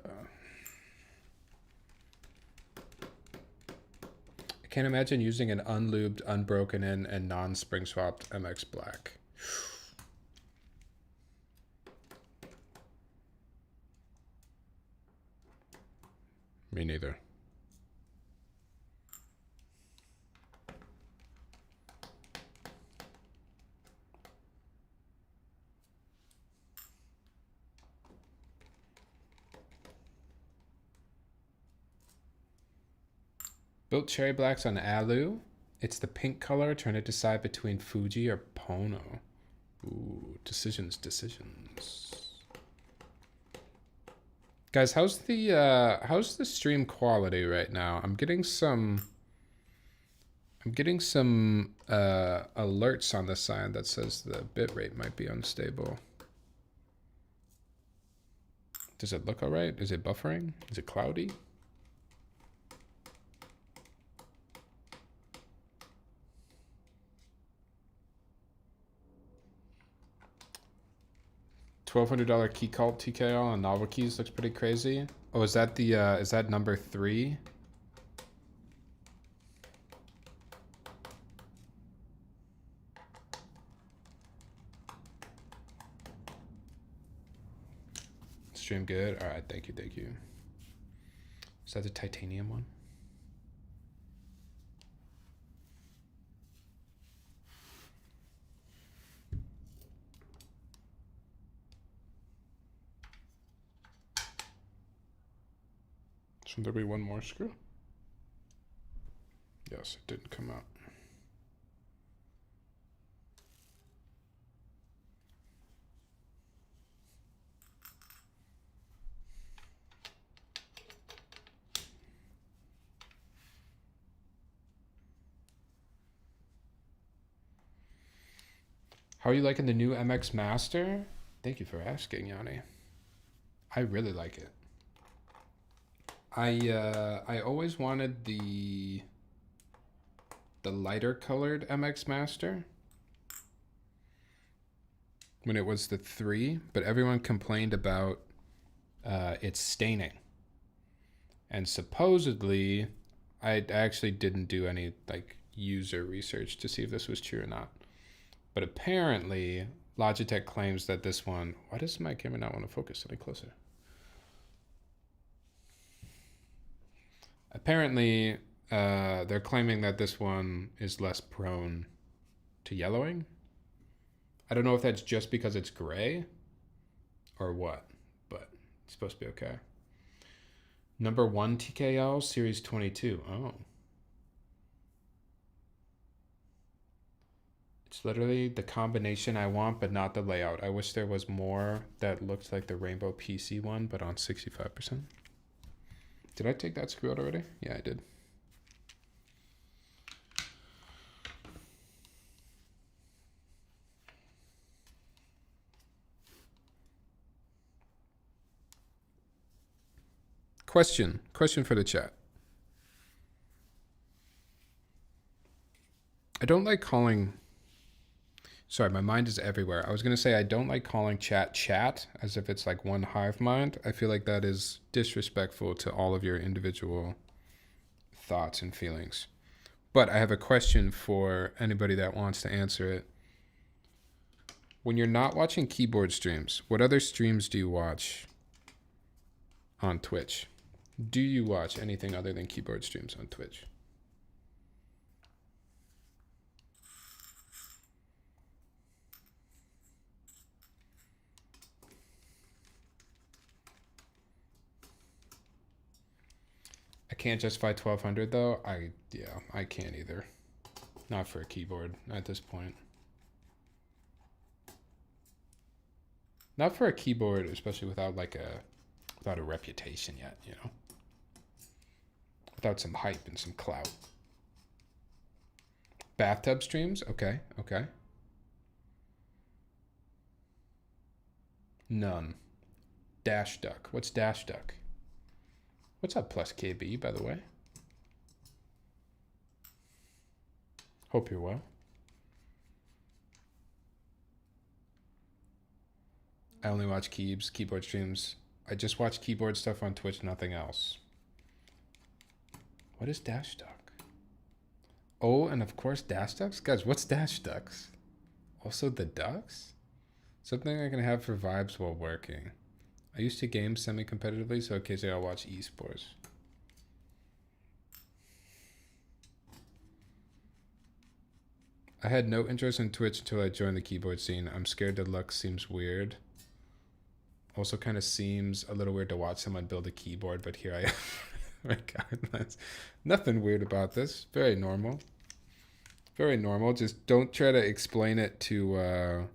I can't imagine using an unlubed, unbroken in, and non-spring swapped MX Black. Me neither. Built cherry blacks on Alu. It's the pink color. Trying to decide between Fuji or Pono. Ooh, decisions. Guys, how's the stream quality right now? I'm getting some alerts on the side that says the bitrate might be unstable. Does it look all right? Is it buffering? Is it cloudy? $1,200 key cult TKL on novel keys looks pretty crazy. Oh, is that the is that number 3? Stream good. All right, thank you. Is that the titanium one? Should there be one more screw? Yes, it didn't come out. How are you liking the new MX Master? Thank you for asking, Yanni. I really like it. I always wanted the lighter colored MX Master when it was the 3, but everyone complained about its staining. And supposedly, I actually didn't do any like user research to see if this was true or not. But apparently, Logitech claims that this one... Why does my camera not want to focus any closer? Apparently, they're claiming that this one is less prone to yellowing. I don't know if that's just because it's gray or what, but it's supposed to be okay. Number 1 TKL, Series 22. Oh. It's literally the combination I want, but not the layout. I wish there was more that looked like the Rainbow PC one, but on 65%. Did I take that screw out already? Yeah, I did. Question for the chat. I don't like calling. Sorry, my mind is everywhere. I was going to say I don't like calling chat as if it's like one hive mind. I feel like that is disrespectful to all of your individual thoughts and feelings. But I have a question for anybody that wants to answer it. When you're not watching keyboard streams, what other streams do you watch on Twitch? Do you watch anything other than keyboard streams on Twitch? I can't justify 1200 though. I can't either. Not for a keyboard at this point. Not for a keyboard, especially without a reputation yet, you know. Without some hype and some clout. Bathtub streams? Okay. None. Dash Duck. What's Dash Duck? What's up, Plus KB, by the way? Hope you're well. I only watch keyboard streams. I just watch keyboard stuff on Twitch, nothing else. What is Dash Duck? Oh, and of course Dash Ducks? Guys, what's Dash Ducks? Also the ducks? Something I can have for vibes while working. I used to game semi-competitively, so occasionally I'll watch esports. I had no interest in Twitch until I joined the keyboard scene. I'm scared the luck seems weird. Also kind of seems a little weird to watch someone build a keyboard, but here I am. Regardless. Nothing weird about this. Very normal. Very normal. Just don't try to explain it to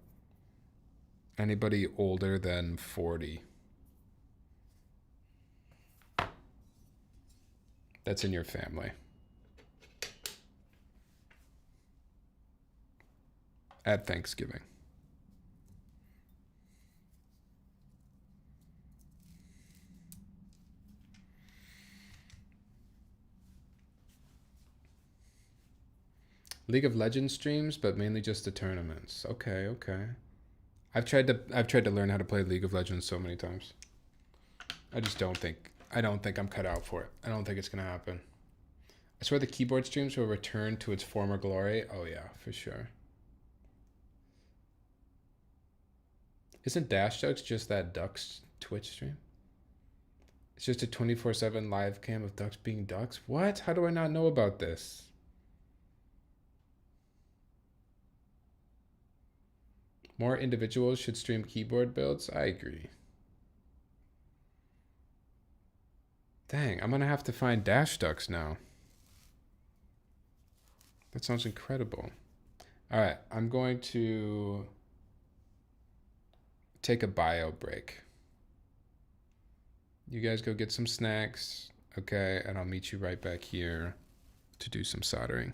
anybody older than 40. That's in your family. At Thanksgiving. League of Legends streams, but mainly just the tournaments. Okay. I've tried to learn how to play League of Legends so many times. I don't think I'm cut out for it. I don't think it's gonna happen. I swear the keyboard streams will return to its former glory. Oh yeah, for sure. Isn't Dash Ducks just that Ducks Twitch stream? It's just a 24/7 live cam of ducks being ducks? What? How do I not know about this? More individuals should stream keyboard builds? I agree. Dang, I'm gonna have to find Dash Ducks now. That sounds incredible. All right, I'm going to take a bio break. You guys go get some snacks, okay? And I'll meet you right back here to do some soldering.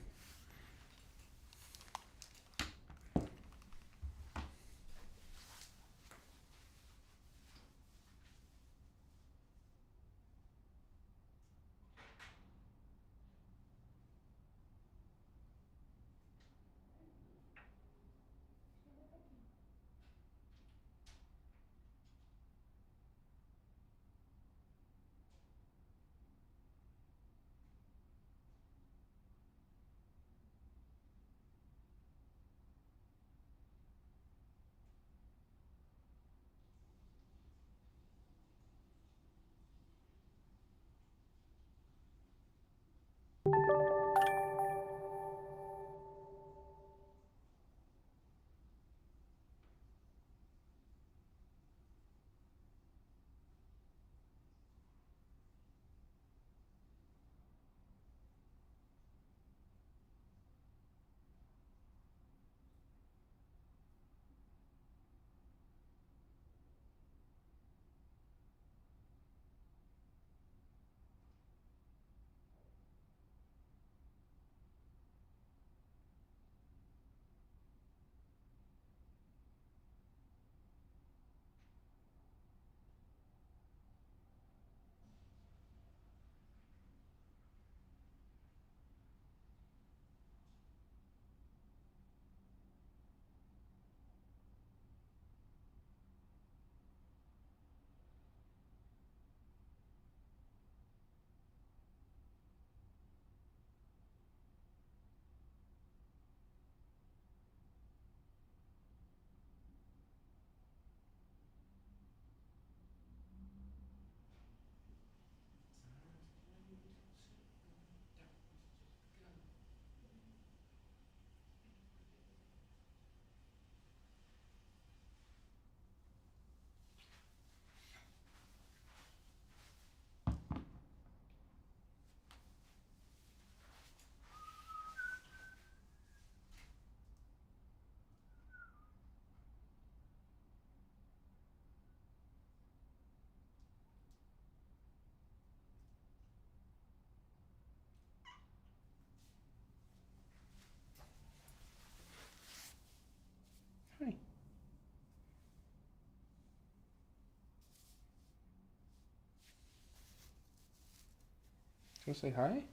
She's gonna say hi?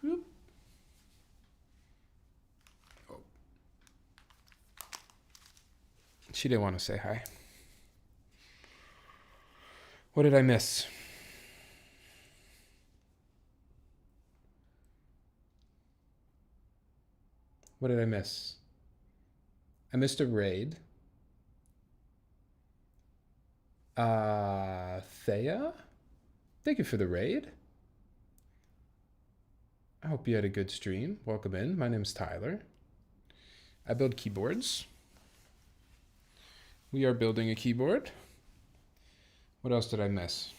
Whoop. Oh. She didn't want to say hi. What did I miss? What did I miss? I missed a raid. Thea? Thank you for the raid. I hope you had a good stream. Welcome in. My name's Tyler. I build keyboards. We are building a keyboard. What else did I miss?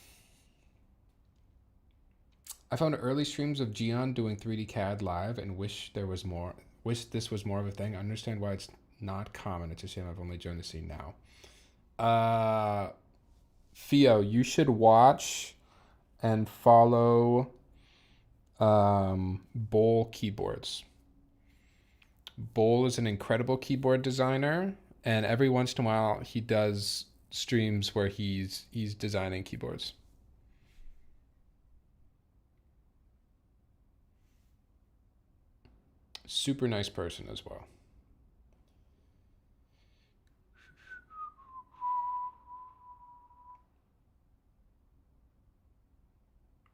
I found early streams of Gion doing 3D CAD live and wish there was more. Wish this was more of a thing. I understand why it's not common. It's a shame I've only joined the scene now. Theo, you should watch and follow Bowl Keyboards. Bowl is an incredible keyboard designer, and every once in a while he does streams where he's designing keyboards. Super nice person as well.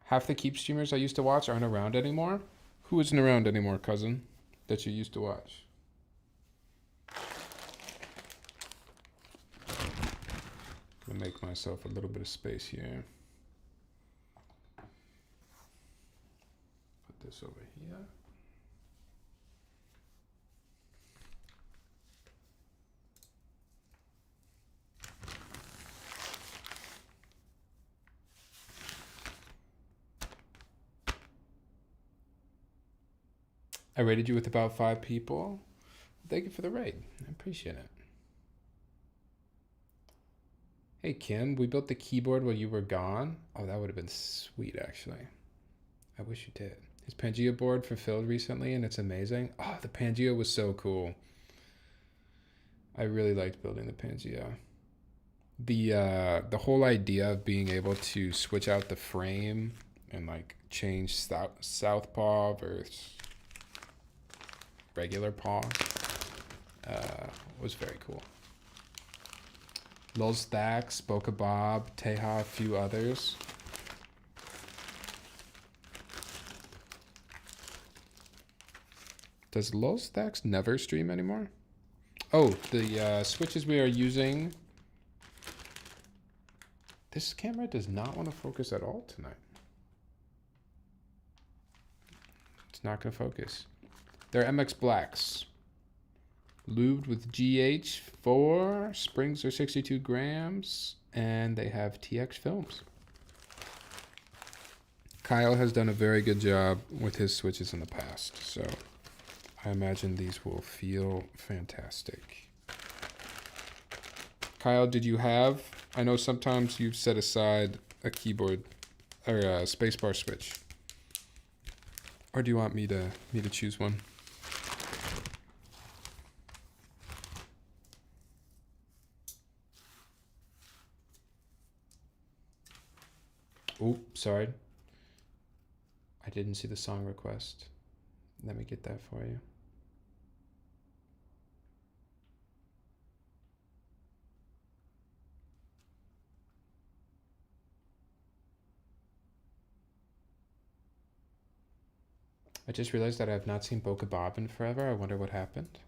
Half the Keep streamers I used to watch aren't around anymore. Who isn't around anymore, cousin, that you used to watch? I'm gonna make myself a little bit of space here. Put this over here. I rated you with about 5 people. Thank you for the raid. I appreciate it. Hey, Kim, we built the keyboard while you were gone. Oh, that would have been sweet, actually. I wish you did. His Pangea board fulfilled recently, and it's amazing. Oh, the Pangea was so cool. I really liked building the Pangea. The whole idea of being able to switch out the frame and like change southpaw versus regular paw was very cool. Lil Stacks, Boca Bob, Teja, a few others. Does Lil Stacks never stream anymore? Oh, the switches we are using. This camera does not want to focus at all tonight. It's not going to focus. They're MX Blacks. Lubed with GH4. Springs are 62 grams. And they have TX films. Kyle has done a very good job with his switches in the past. So I imagine these will feel fantastic. Kyle, did you have... I know sometimes you've set aside a keyboard or a spacebar switch. Or do you want me to choose one? Oh, sorry. I didn't see the song request. Let me get that for you. I just realized that I have not seen Boca Bob in forever. I wonder what happened.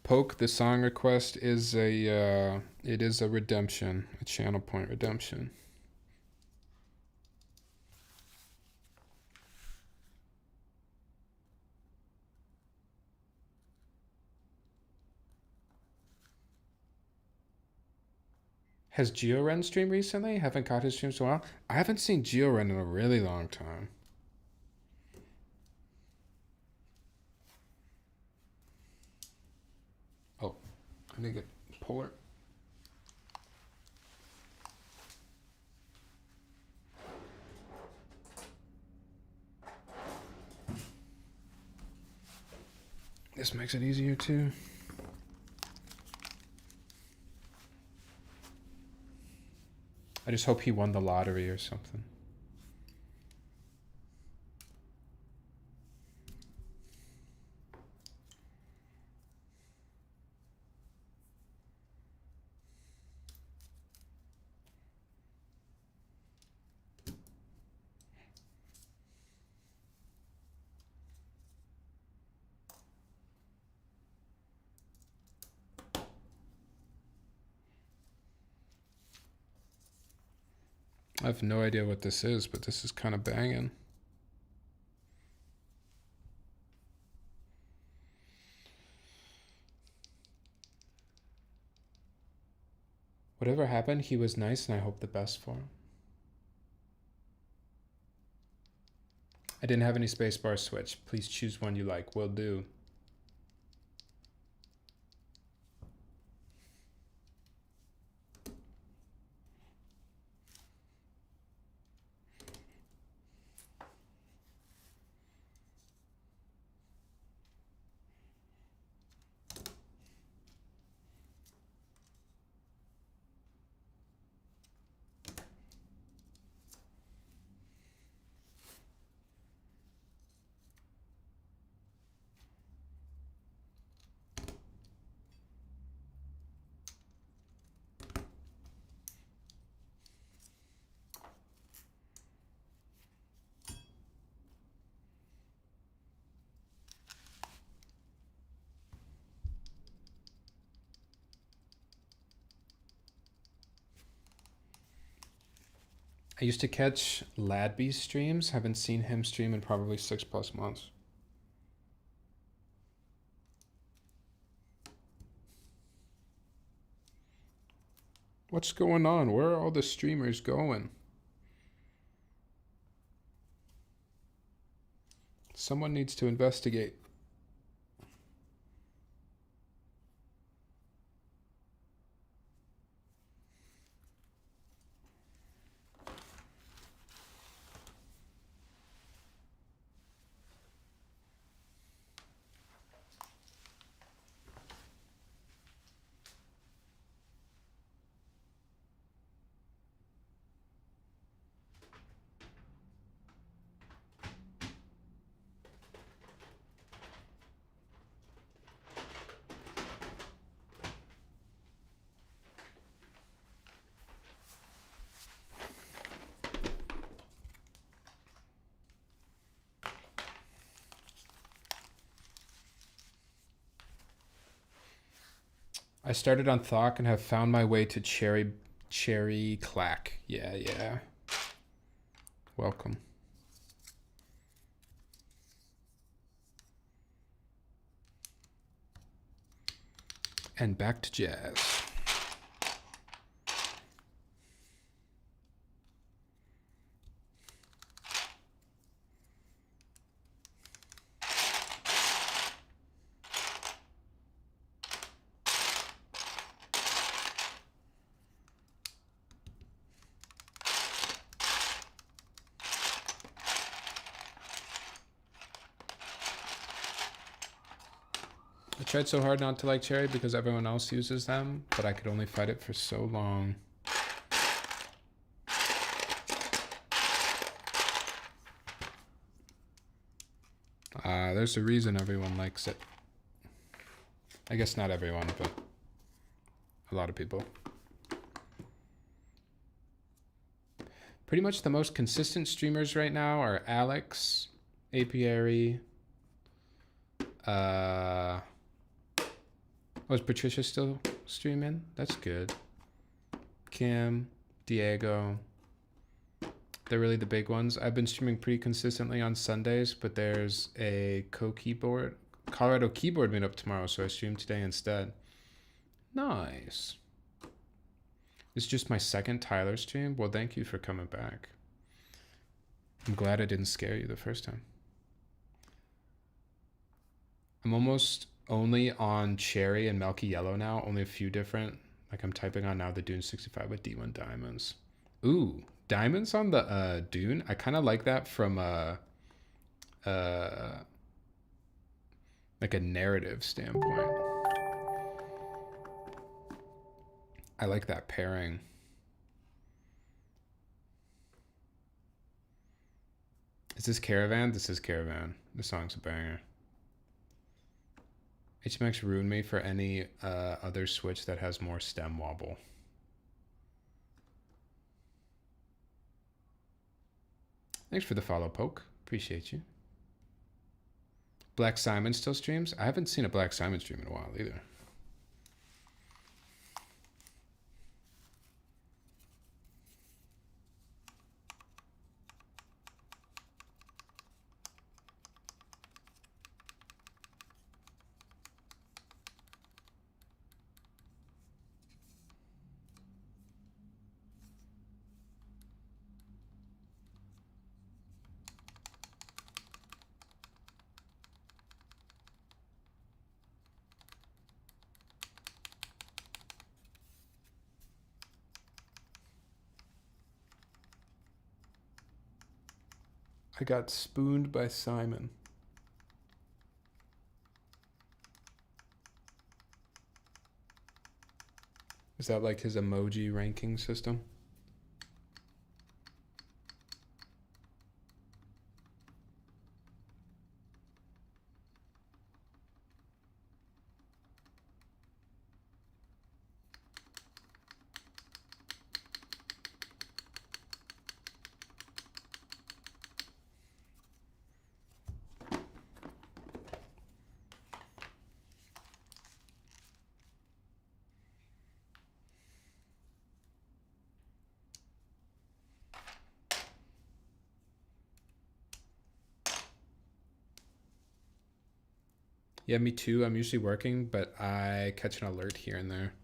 Poke, the song request is a it is a redemption, a channel point redemption. Has GeoRen streamed recently? Haven't caught his streams in a while. I haven't seen GeoRen in a really long time. I need to get polar. This makes it easier too. I just hope he won the lottery or something. I have no idea what this is, but this is kind of banging. Whatever happened, he was nice and I hope the best for him. I didn't have any spacebar switch. Please choose one you like. Will do. I used to catch Ladby's streams. Haven't seen him stream in probably 6+ months. What's going on? Where are all the streamers going? Someone needs to investigate. I started on Thok and have found my way to Cherry Clack. Yeah. Welcome. And back to jazz. I tried so hard not to like Cherry because everyone else uses them, but I could only fight it for so long. There's a reason everyone likes it. I guess not everyone, but a lot of people. Pretty much the most consistent streamers right now are Alex, Apiary, is Patricia still streaming? That's good. Kim, Diego. They're really the big ones. I've been streaming pretty consistently on Sundays, but there's a Colorado keyboard meetup tomorrow, so I stream today instead. Nice. It's just my second Tyler stream. Well, thank you for coming back. I'm glad I didn't scare you the first time. I'm almost only on Cherry and Milky Yellow now. Only a few different. Like I'm typing on now the Dune 65 with D1 diamonds. Ooh, diamonds on the Dune. I kind of like that from uh, like a narrative standpoint. I like that pairing. Is this Caravan? This is Caravan. The song's a banger. HMX ruined me for any other Switch that has more stem wobble. Thanks for the follow, Poke. Appreciate you. Black Simon still streams? I haven't seen a Black Simon stream in a while either. I got spooned by Simon. Is that like his emoji ranking system? Yeah, me too. I'm usually working, but I catch an alert here and there.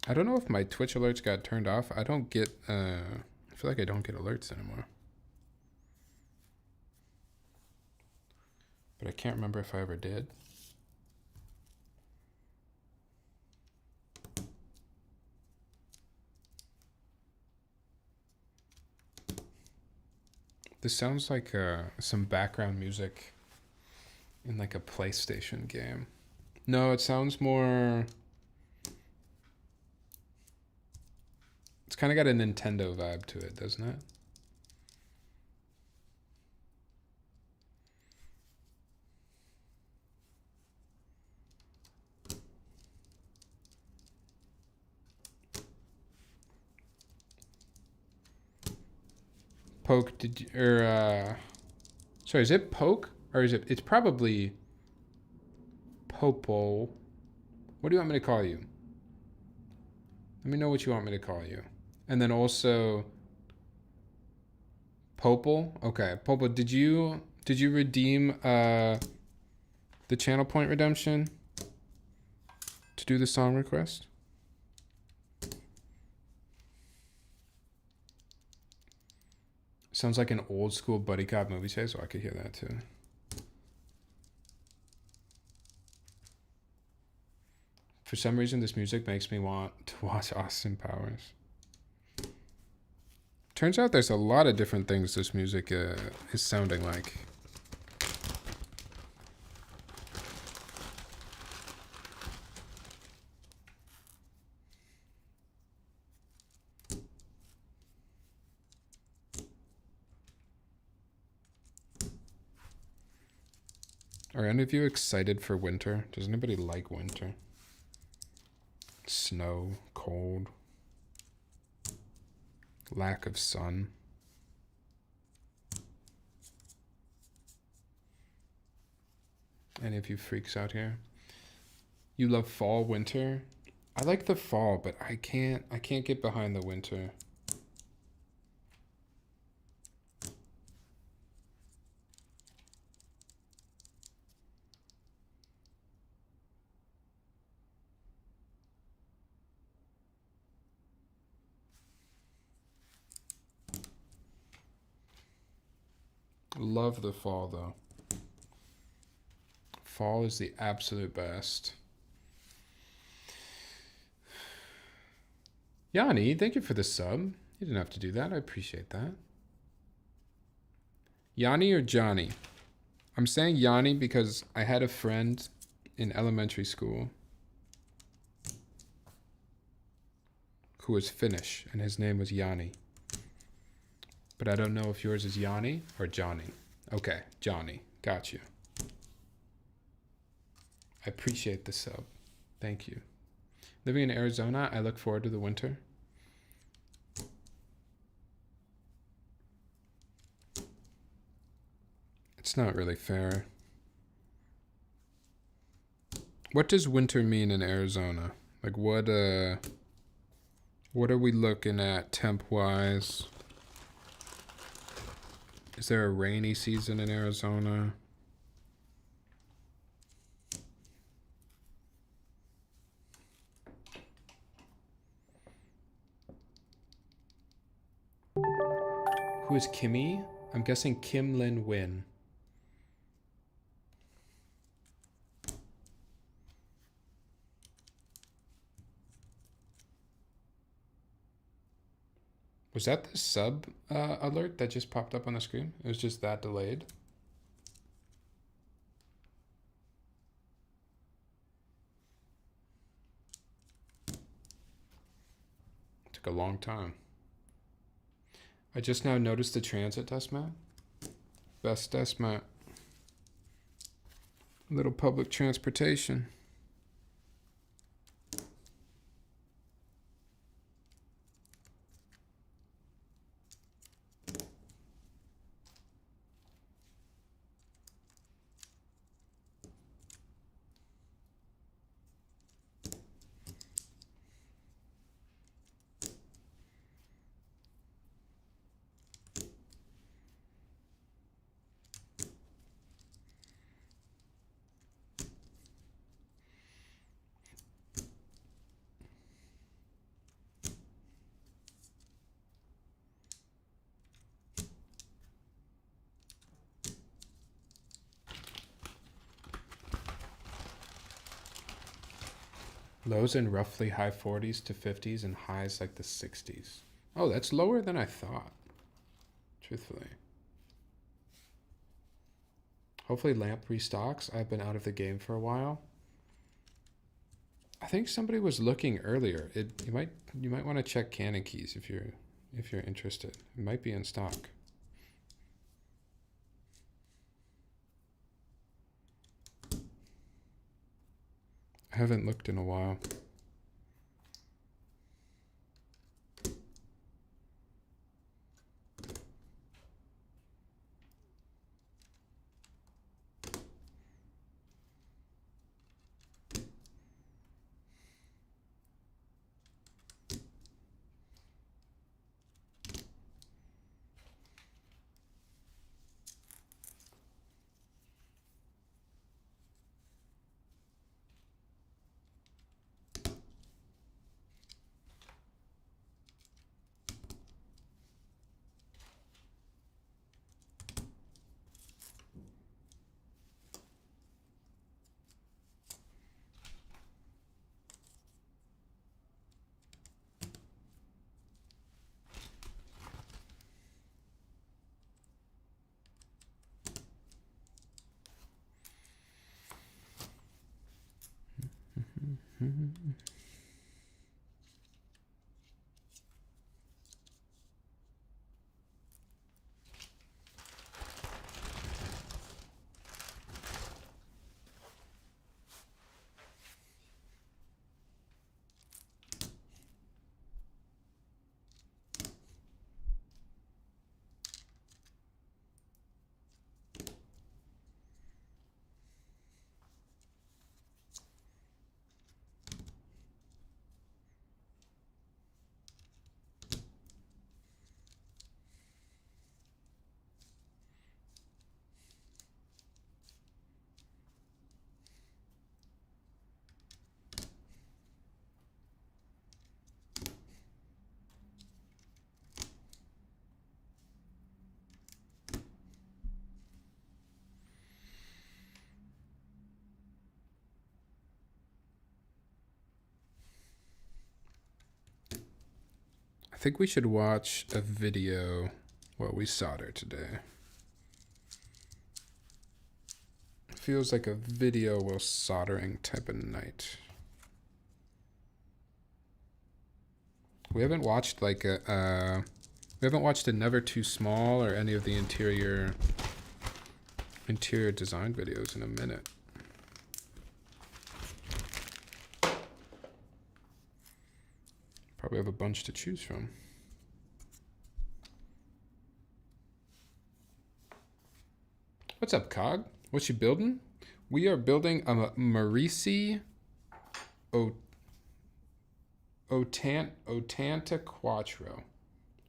I don't know if my Twitch alerts got turned off. I don't get, I feel like I don't get alerts anymore. But I can't remember if I ever did. This sounds like some background music in like a PlayStation game. No, it sounds more... It's kind of got a Nintendo vibe to it, doesn't it? Poke, did you, or, sorry, is it Poke? Or is it, it's probably Popo. What do you want me to call you? Let me know what you want me to call you. And then also, Popel? Okay, Popel, did you redeem the channel point redemption to do the song request? Sounds like an old school buddy cop movie chase, so I could hear that too. For some reason, this music makes me want to watch Austin Powers. Turns out there's a lot of different things this music is sounding like. Are any of you excited for winter? Does anybody like winter? Snow, cold, lack of sun. Any of you freaks out here? You love fall, winter? I like the fall, but I can't get behind the winter. Love the fall though. Fall is the absolute best. Yanni, thank you for the sub. You didn't have to do that. I appreciate that. Yanni or Johnny? I'm saying Yanni because I had a friend in elementary school who was Finnish, and his name was Yanni. But I don't know if yours is Yanni or Johnny. Okay, Johnny. Got you. I appreciate the sub. Thank you. Living in Arizona, I look forward to the winter. It's not really fair. What does winter mean in Arizona? Like what are we looking at temp-wise? Is there a rainy season in Arizona? Who is Kimmy? I'm guessing Kim Lin Win. Was that the sub alert that just popped up on the screen? It was just that delayed. Took a long time. I just now noticed the transit desk map. Best desk map. Little public transportation. Lows in roughly high 40s to 50s and highs like the 60s. Oh, that's lower than I thought, truthfully. Hopefully Lamp restocks. I've been out of the game for a while. I think somebody was looking earlier. You might want to check Canon Keys if you're interested. It might be in stock. I haven't looked in a while. think we should watch a video while we solder today. Feels like a video while soldering type of night. We haven't watched like we haven't watched a Never Too Small or any of the interior design videos in a minute. Probably have a bunch to choose from. What's up, Cog? What you building? We are building a Merisi Ottantaquattro,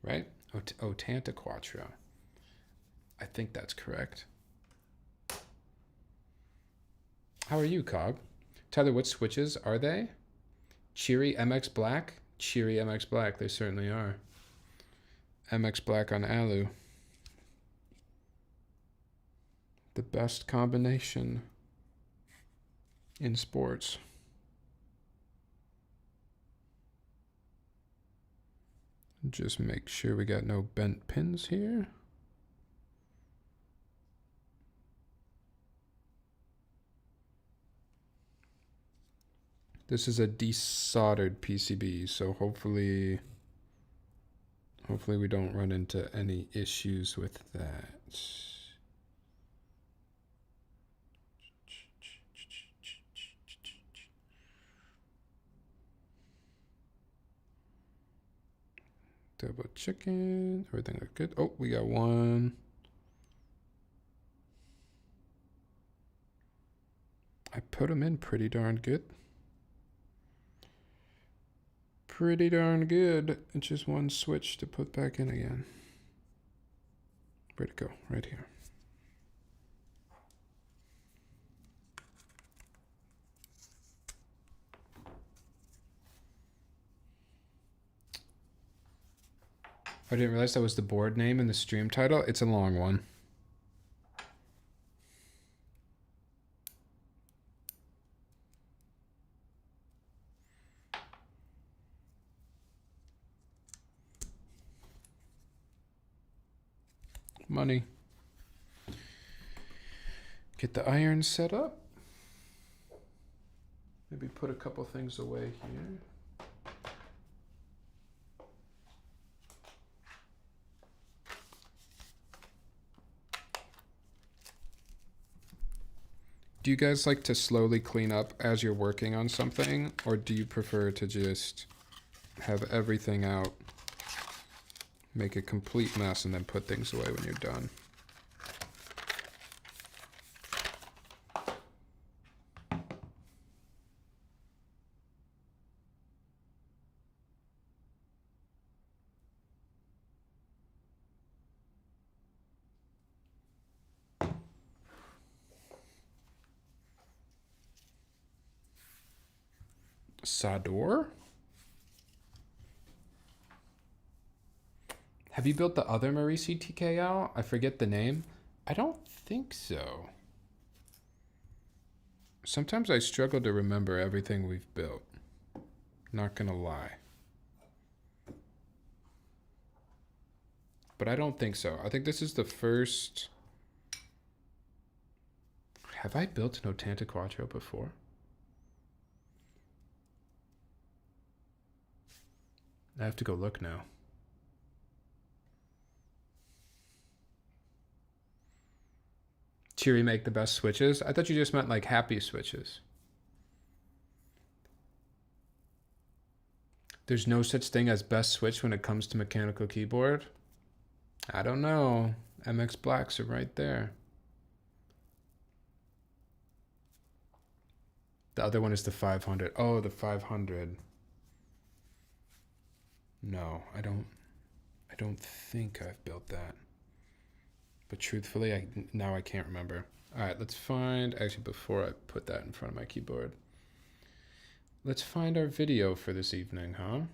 right? Ottantaquattro. I think that's correct. How are you, Cog? Tyler, what switches are they? Cheery MX Black? Cheery MX Black, they certainly are. MX Black on Alu. The best combination in sports. Just make sure we got no bent pins here. This is a desoldered PCB, so hopefully we don't run into any issues with that. Double checking, everything looked good. Oh, we got one. I put them in pretty darn good. Pretty darn good. It's just one switch to put back in again. Where'd it go? Right here. I didn't realize that was the board name in the stream title. It's a long one. Money. Get the iron set up. Maybe put a couple things away here. Do you guys like to slowly clean up as you're working on something, or do you prefer to just have everything out, make a complete mess, and then put things away when you're done? Sador? Have you built the other Merisi TKL? I forget the name. I don't think so. Sometimes I struggle to remember everything we've built. Not gonna lie. But I don't think so. I think this is the first... Have I built an Ottantaquattro before? I have to go look now. Cheery make the best switches? I thought you just meant like happy switches. There's no such thing as best switch when it comes to mechanical keyboard? I don't know. MX Blacks are right there. The other one is the 500. Oh, the 500. No, I don't think I've built that. But truthfully, now I can't remember. All right, let's find, actually before I put that in front of my keyboard, let's find our video for this evening, huh?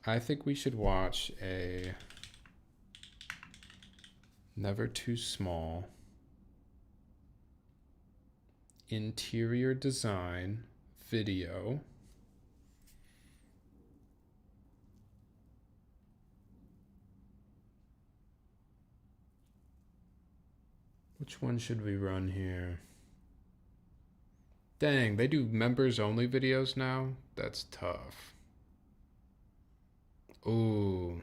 I think we should watch a Never Too Small interior design video Which one should we run here? Dang, they do members only videos now? That's tough. Ooh,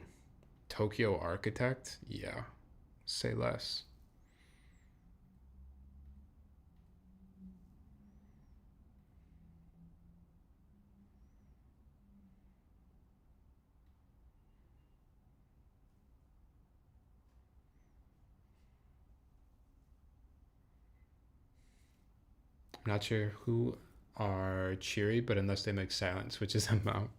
Tokyo Architect? Yeah, say less. I'm not sure who are cheery, but unless they make silence switches them out.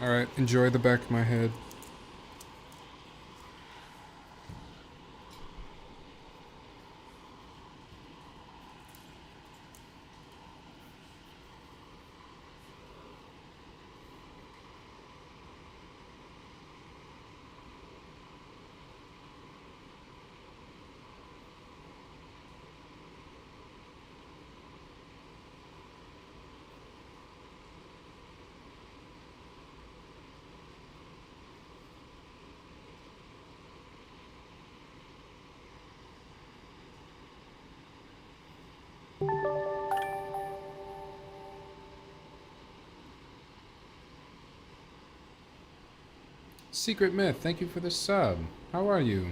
All right, enjoy the back of my head. Secret Myth, thank you for the sub. How are you?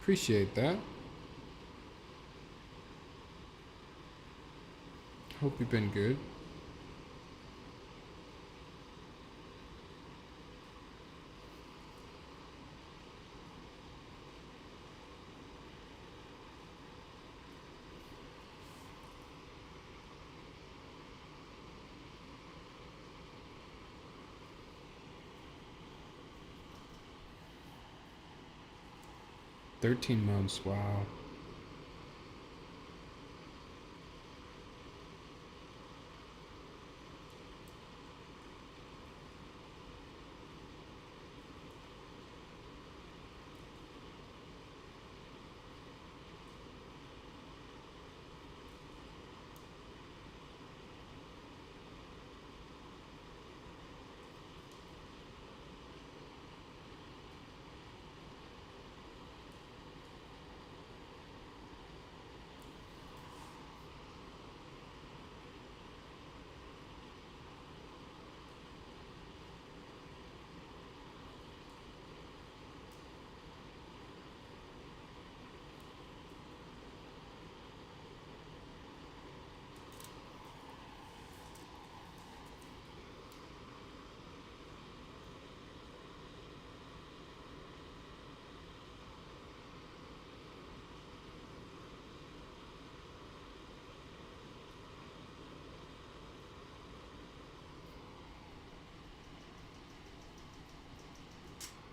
Appreciate that. Hope you've been good. $13 months, wow.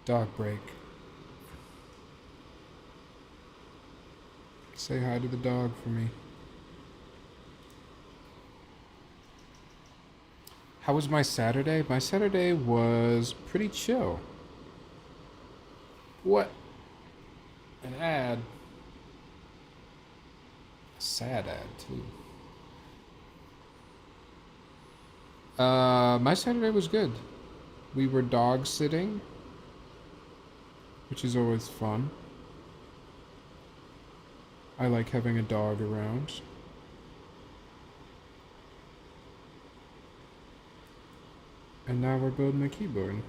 Dog break. Say hi to the dog for me. How was my Saturday? My Saturday was pretty chill. What? An ad. A sad ad, too. My Saturday was good. We were dog sitting, which is always fun. I like having a dog around. And now we're building a keyboard.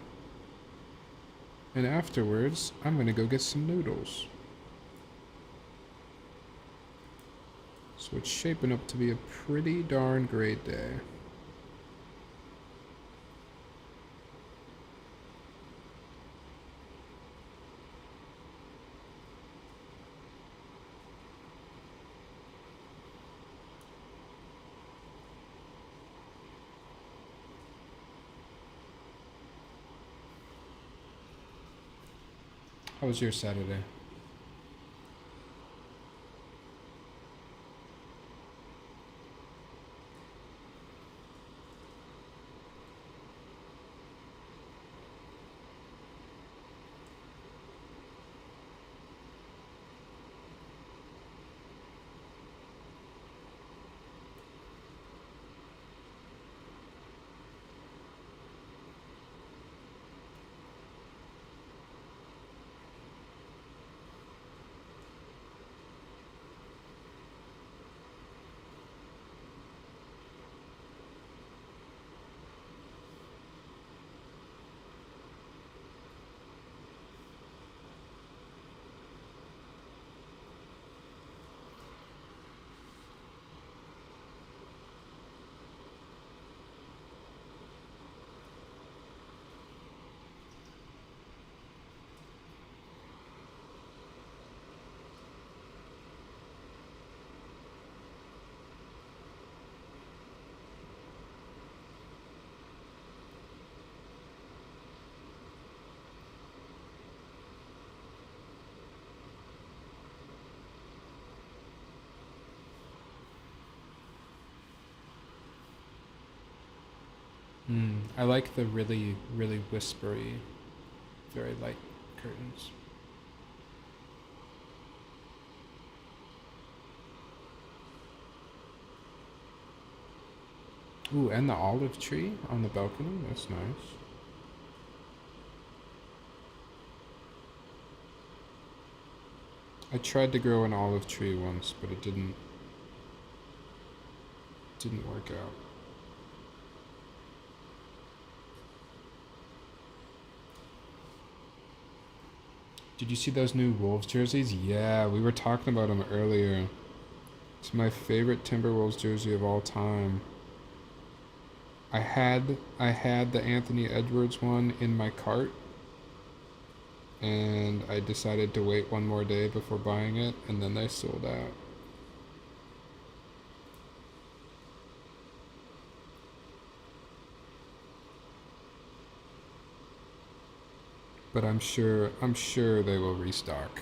And afterwards, I'm gonna go get some noodles. So it's shaping up to be a pretty darn great day. How was your Saturday? I like the really, really whispery, very light curtains. Ooh, and the olive tree on the balcony. That's nice. I tried to grow an olive tree once, but it didn't work out. Did you see those new Wolves jerseys? Yeah, we were talking about them earlier. It's my favorite Timberwolves jersey of all time. I had the Anthony Edwards one in my cart, and I decided to wait one more day before buying it, and then they sold out. But I'm sure they will restock.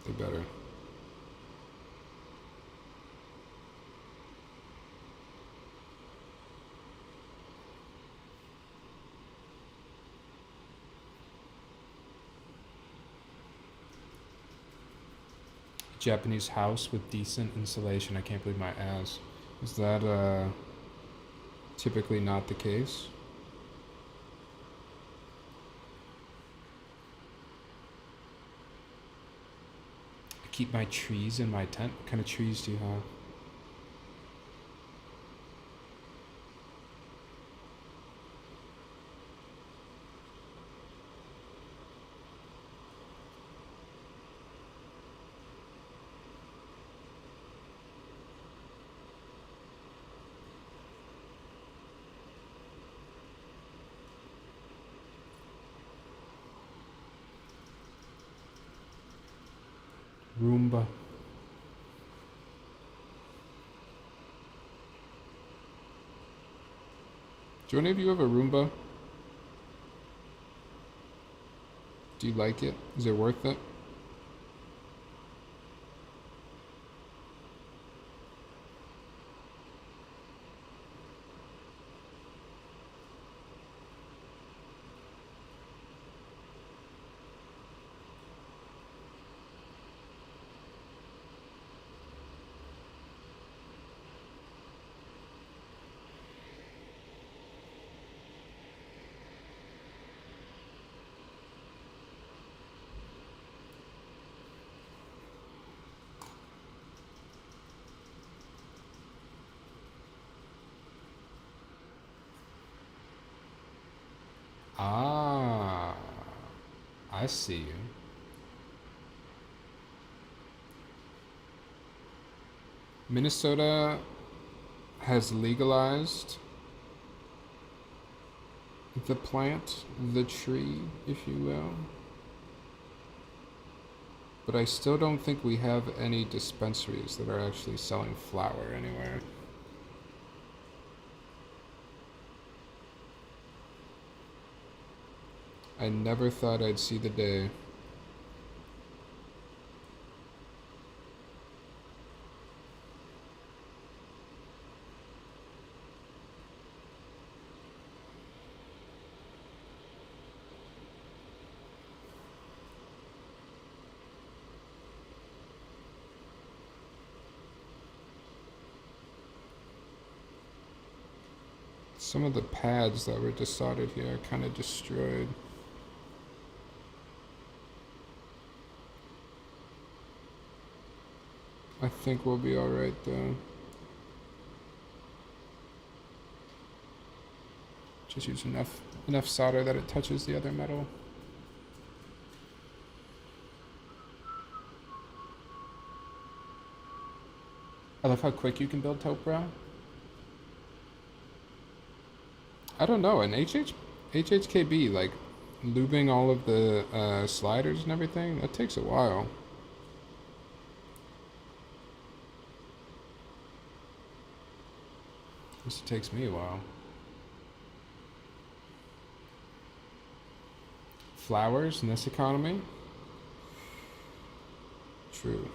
They better. Japanese house with decent insulation. I can't believe my ass. Is that typically not the case? I keep my trees in my tent. What kind of trees do you have? Roomba. Do any of you have a Roomba? Do you like it? Is it worth it? Ah, I see you. Minnesota has legalized the plant, the tree, if you will. But I still don't think we have any dispensaries that are actually selling flower anywhere. I never thought I'd see the day. Some of the pads that were desoldered here are kind of destroyed. I think we'll be alright though. Just use enough solder that it touches the other metal. I love how quick you can build taupe brow. I don't know, in HHKB, like, lubing all of the sliders and everything, that takes a while. At least it takes me a while. Flowers in this economy? True.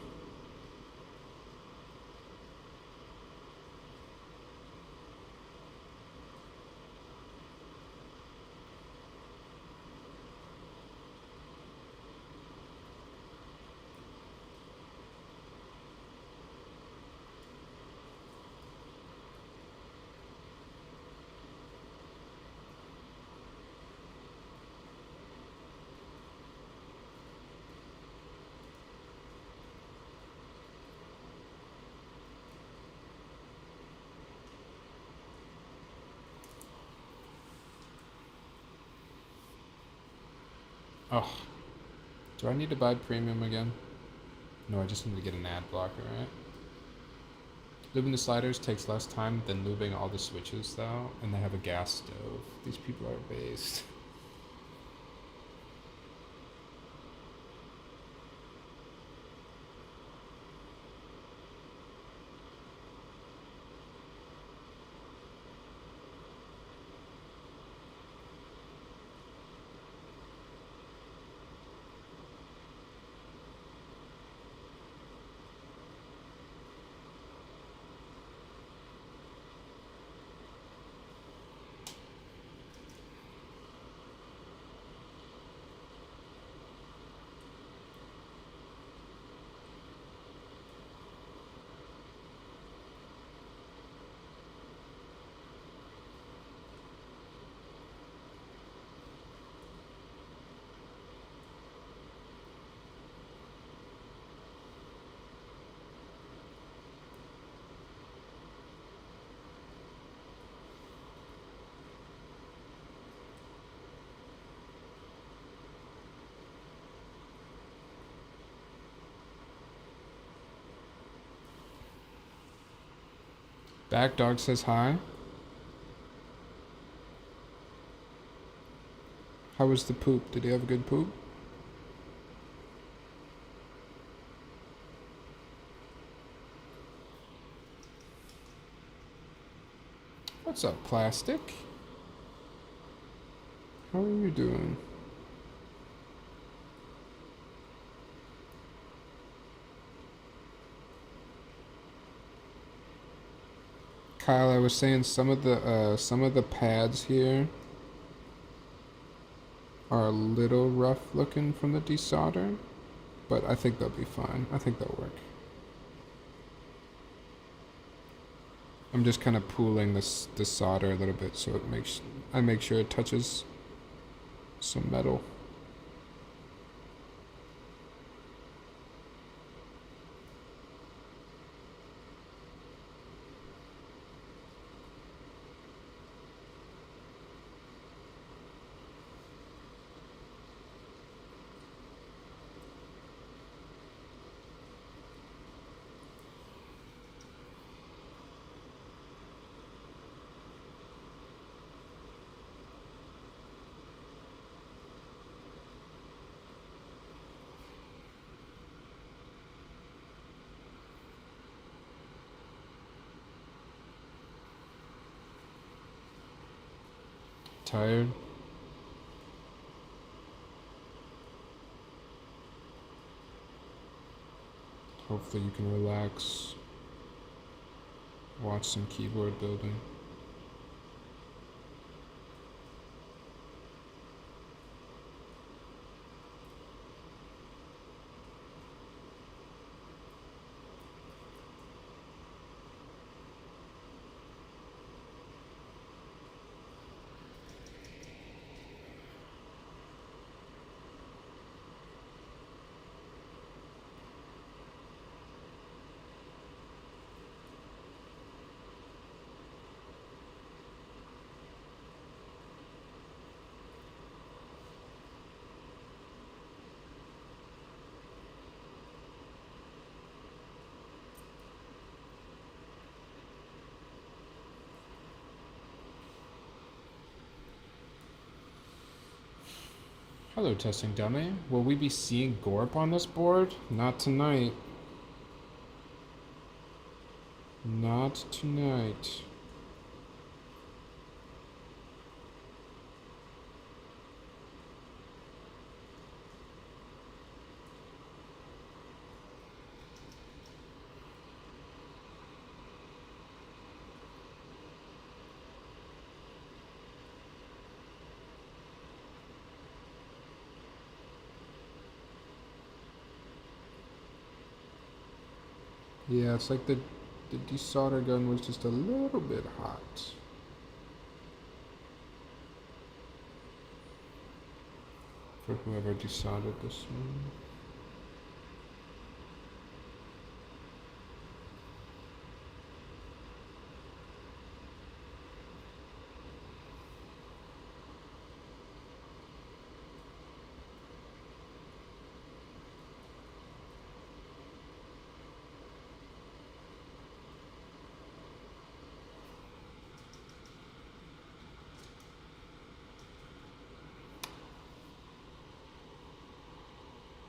Oh, do I need to buy premium again? No, I just need to get an ad blocker, right? Lubing the sliders takes less time than lubing all the switches, though, and they have a gas stove. These people are based. Back dog says hi. How was the poop? Did he have a good poop? What's up, plastic? How are you doing? Kyle, I was saying some of the pads here are a little rough looking from the desolder, but I think they'll be fine. I think they'll work. I'm just kind of pooling the solder a little bit so I make sure it touches some metal. Tired? Hopefully you can relax, watch some keyboard building. Hello, testing dummy. Will we be seeing Gorp on this board? Not tonight. Not tonight. Yeah, it's like the desolder gun was just a little bit hot. For whoever desoldered this one.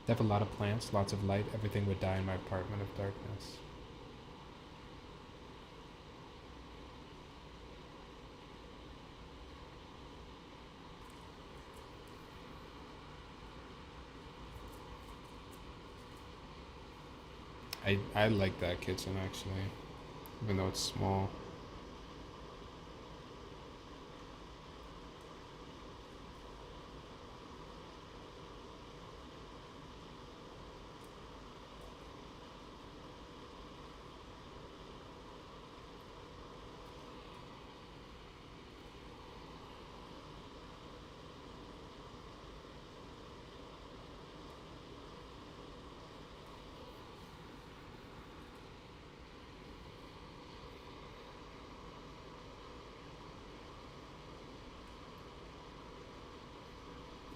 They have a lot of plants, lots of light. Everything would die in my apartment of darkness. I like that kitchen actually, even though it's small.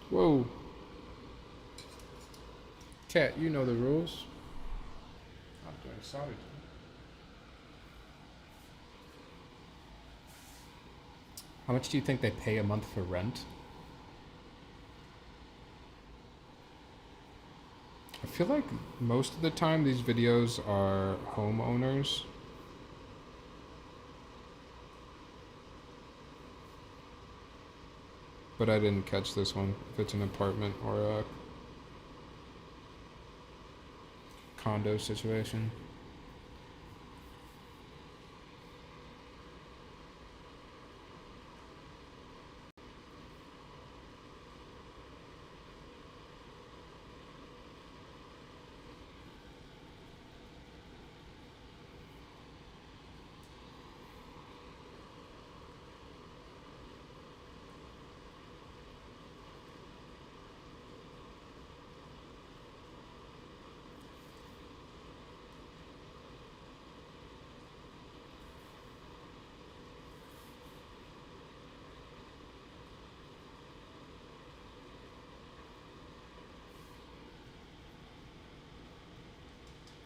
Whoa. Cat, you know the rules. I'm doing solid. How much do you think they pay a month for rent? I feel like most of the time these videos are homeowners. But I didn't catch this one, if it's an apartment or a condo situation.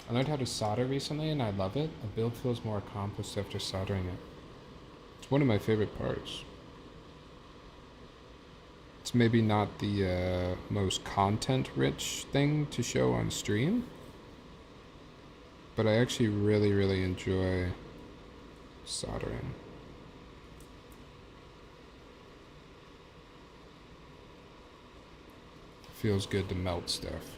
I learned how to solder recently and I love it. A build feels more accomplished after soldering it. It's one of my favorite parts. It's maybe not the most content-rich thing to show on stream, but I actually really enjoy soldering. Feels good to melt stuff.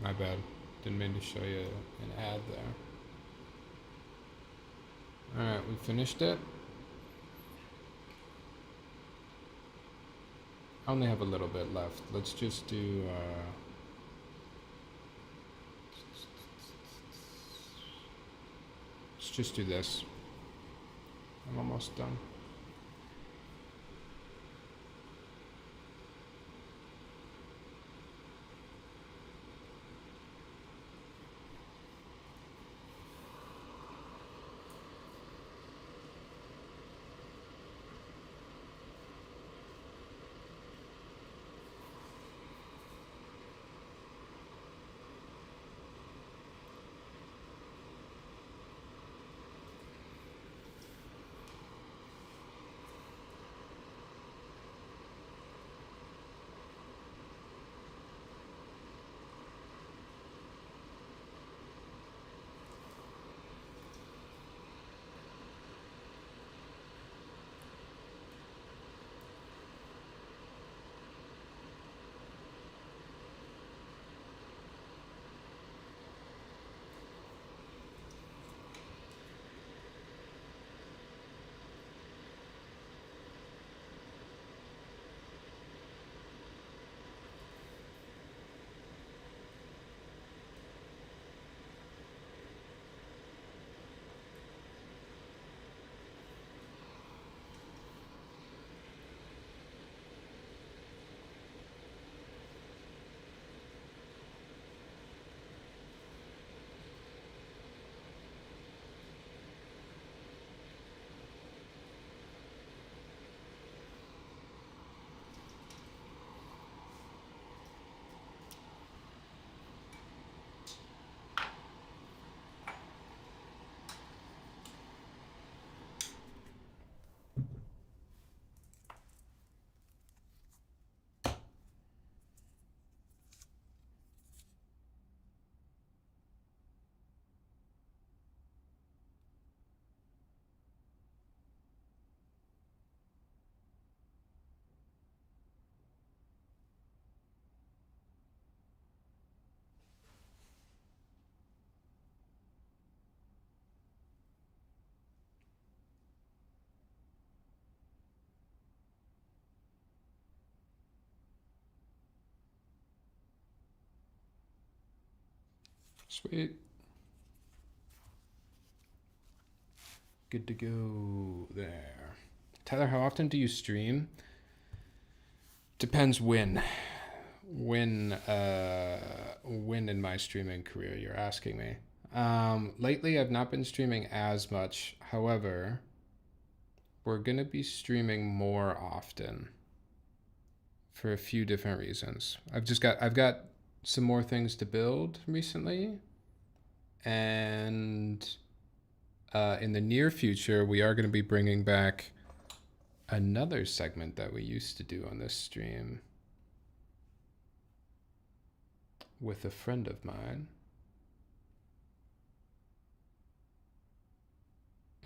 My bad. Didn't mean to show you an ad there. Alright, we finished it. I only have a little bit left. Let's just do. Let's just do this. I'm almost done. Sweet. Good to go there. Tyler, how often do you stream? Depends when. When in my streaming career you're asking me. Lately I've not been streaming as much. However, we're gonna be streaming more often for a few different reasons. I've got some more things to build recently, and in the near future we are going to be bringing back another segment that we used to do on this stream with a friend of mine,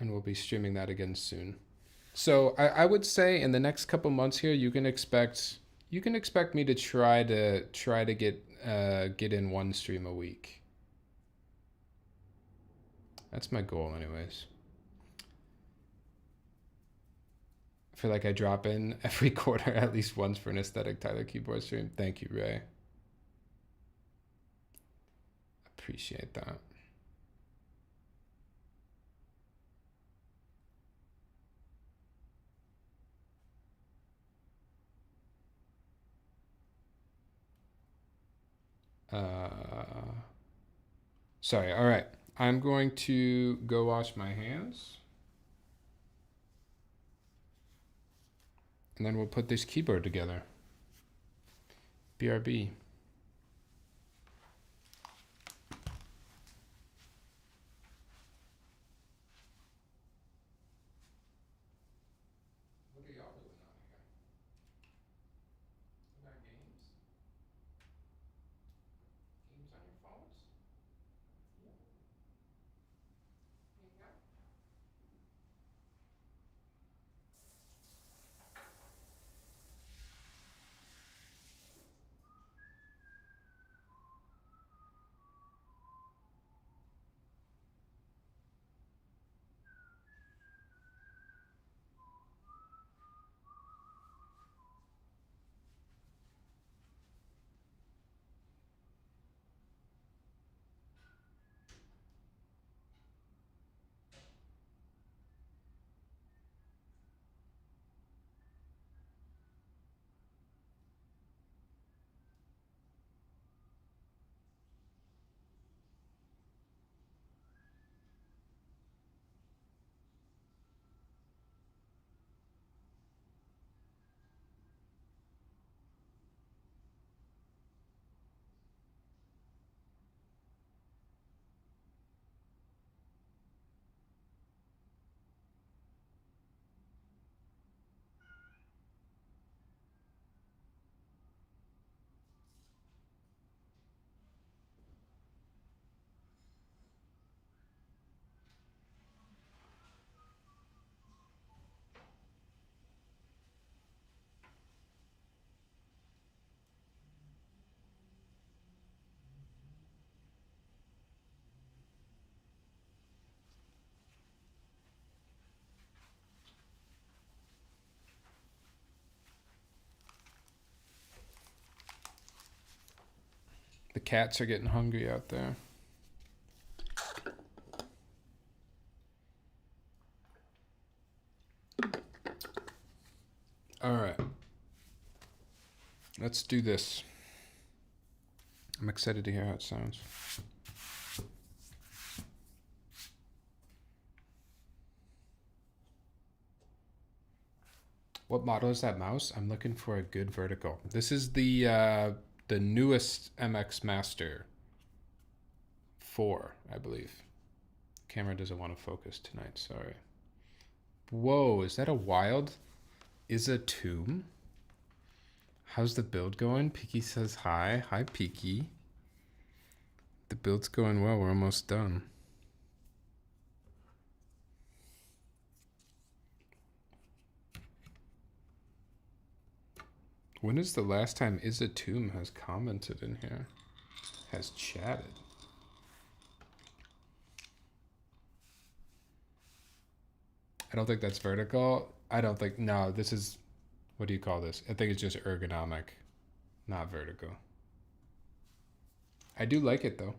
and we'll be streaming that again soon. So I would say in the next couple months here, you can expect me to try to get in one stream a week. That's my goal, anyways. I feel like I drop in every quarter at least once for an aesthetic Tyler keyboard stream. Thank you, Ray. Appreciate that. Sorry. All right. I'm going to go wash my hands. And then we'll put this keyboard together. BRB. What are y'all doing out here? You got games? Games on your phones? Yeah. Yeah. The cats are getting hungry out there. All right. Let's do this. I'm excited to hear how it sounds. What model is that mouse? I'm looking for a good vertical. This is the newest MX Master 4, I believe. Camera doesn't want to focus tonight, sorry. Whoa, is that a wild? Is a tomb? How's the build going? Peaky says hi. Hi, Peaky. The build's going well. We're almost done. When is the last time Is a Tomb has commented in here? Has chatted? I don't think that's vertical. I don't think, no, this is, what do you call this? I think it's just ergonomic, not vertical. I do like it though.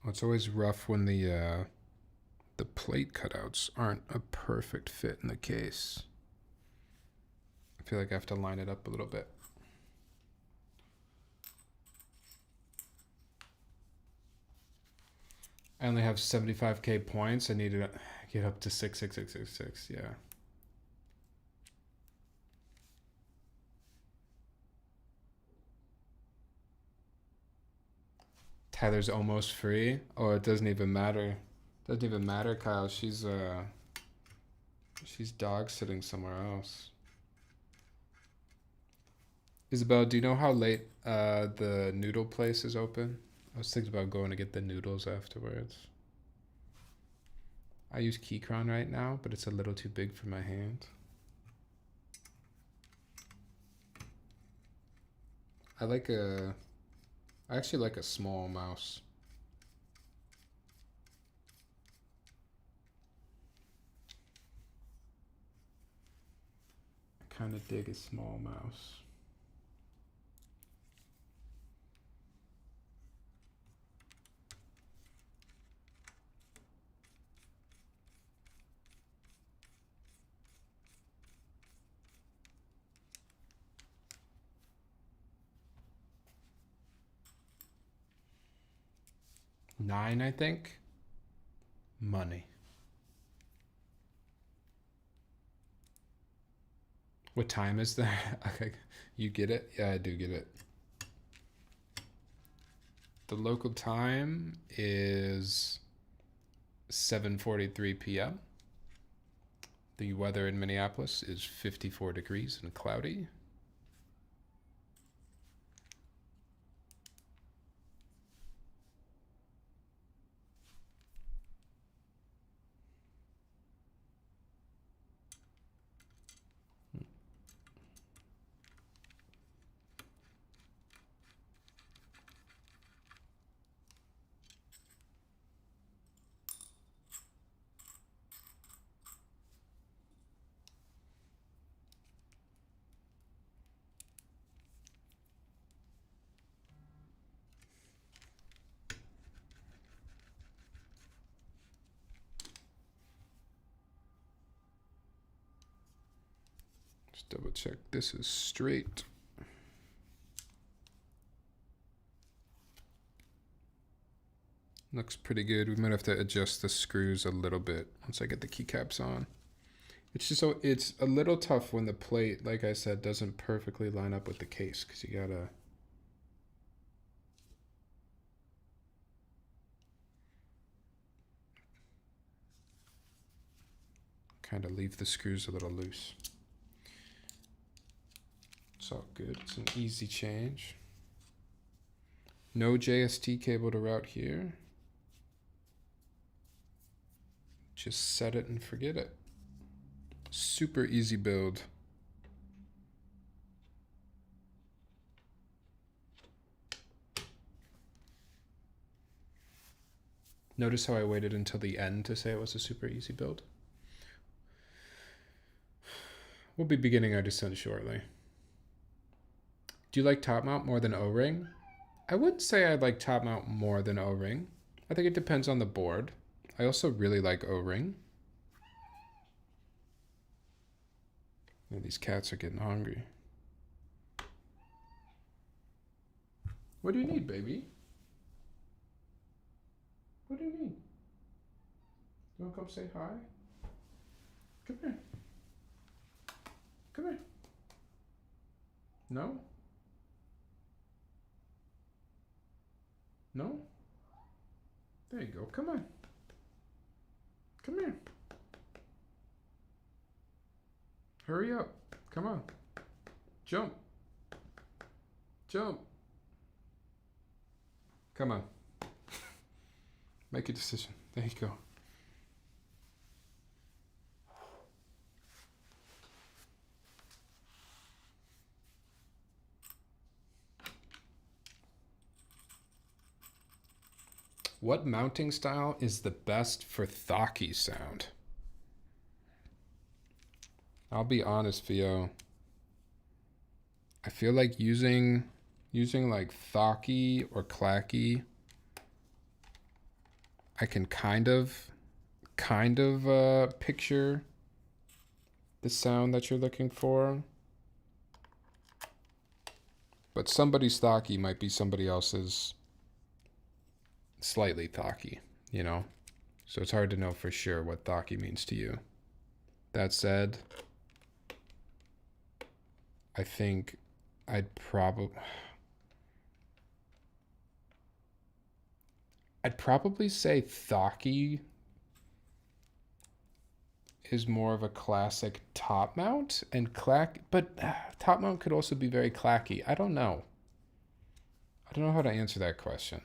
It's always rough when the plate cutouts aren't a perfect fit in the case. I feel like I have to line it up a little bit. I only have 75k points. I need to get up to 66666. Yeah. Tyler's almost free. Oh, it doesn't even matter. Doesn't even matter, Kyle. She's dog sitting somewhere else. Isabel, do you know how late the noodle place is open? I was thinking about going to get the noodles afterwards. I use Keychron right now, but it's a little too big for my hand. I actually like a small mouse. I kind of dig a small mouse. $9, I think. Money. What time is that? Okay, you get it? Yeah, I do get it. The local time is 7:43 p.m. The weather in Minneapolis is 54 degrees and cloudy. Just double check this is straight. Looks pretty good. We might have to adjust the screws a little bit once I get the keycaps on. It's just so it's a little tough when the plate, like I said, doesn't perfectly line up with the case because you gotta kind of leave the screws a little loose. It's all good. It's an easy change. No JST cable to route here. Just set it and forget it. Super easy build. Notice how I waited until the end to say it was a super easy build. We'll be beginning our descent shortly. Do you like top mount more than O-ring? I wouldn't say I like top mount more than O-ring. I think it depends on the board. I also really like O-ring. Yeah, these cats are getting hungry. What do you need, baby? What do you need? You want to come say hi? Come here. Come here. No? No? There you go. Come on. Come here. Hurry up. Come on. Jump. Jump. Come on. Make a decision. There you go. What mounting style is the best for Thaki sound? I'll be honest, Theo. I feel like using like Thaki or Clacky, I can kind of picture the sound that you're looking for. But somebody's Thaki might be somebody else's slightly Thaki, you know? So it's hard to know for sure what Thaki means to you. That said, I think I'd probably say Thaki is more of a classic top mount, and but top mount could also be very clacky. I don't know. I don't know how to answer that question.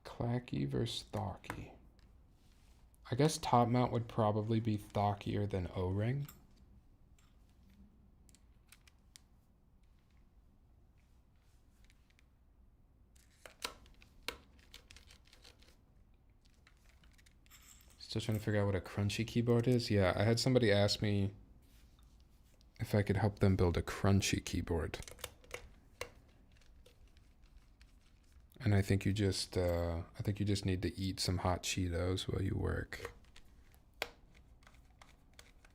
Clacky versus Thaki. I guess top mount would probably be Thockier than O-ring. Still trying to figure out what a crunchy keyboard is. Yeah, I had somebody ask me if I could help them build a crunchy keyboard. And I think you just need to eat some hot Cheetos while you work.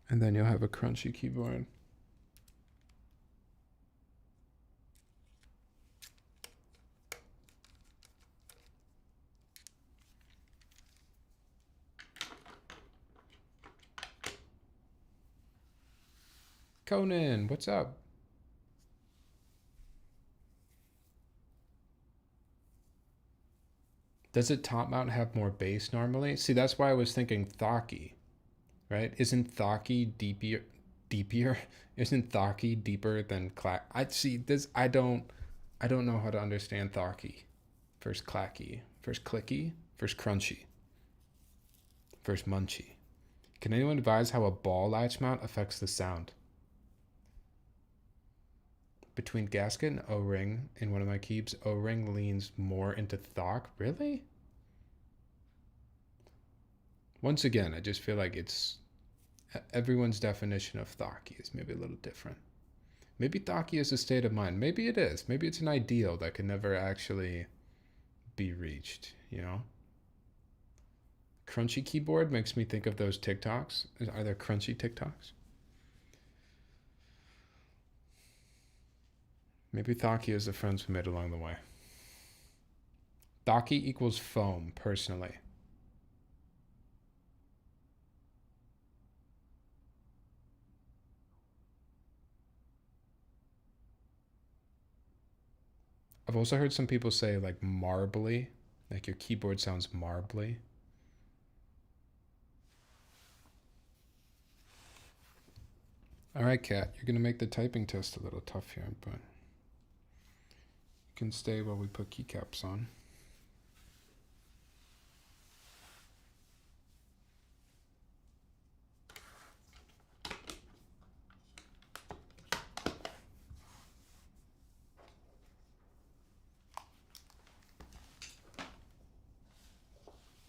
And then you'll have a crunchy keyboard. Conan, what's up? Does it top mount have more bass normally? See, that's why I was thinking Thaki, right? Isn't Thaki deeper? Isn't Thaki deeper than Clack? I see this. I don't know how to understand Thaki. First Clacky, first Clicky, first Crunchy, first Munchy. Can anyone advise how a ball latch mount affects the sound? Between gasket and O-ring in one of my keys, O-ring leans more into Thok. Really? Once again, I just feel like it's everyone's definition of Thaki is maybe a little different. Maybe Thaki is a state of mind. Maybe it is. Maybe it's an ideal that can never actually be reached, you know? Crunchy keyboard makes me think of those TikToks. Are there crunchy TikToks? Maybe Thaki is the friends we made along the way. Thaki equals foam, personally. I've also heard some people say like marbly, like your keyboard sounds marbly. All right, Kat, you're gonna make the typing test a little tough here, but you can stay while we put keycaps on.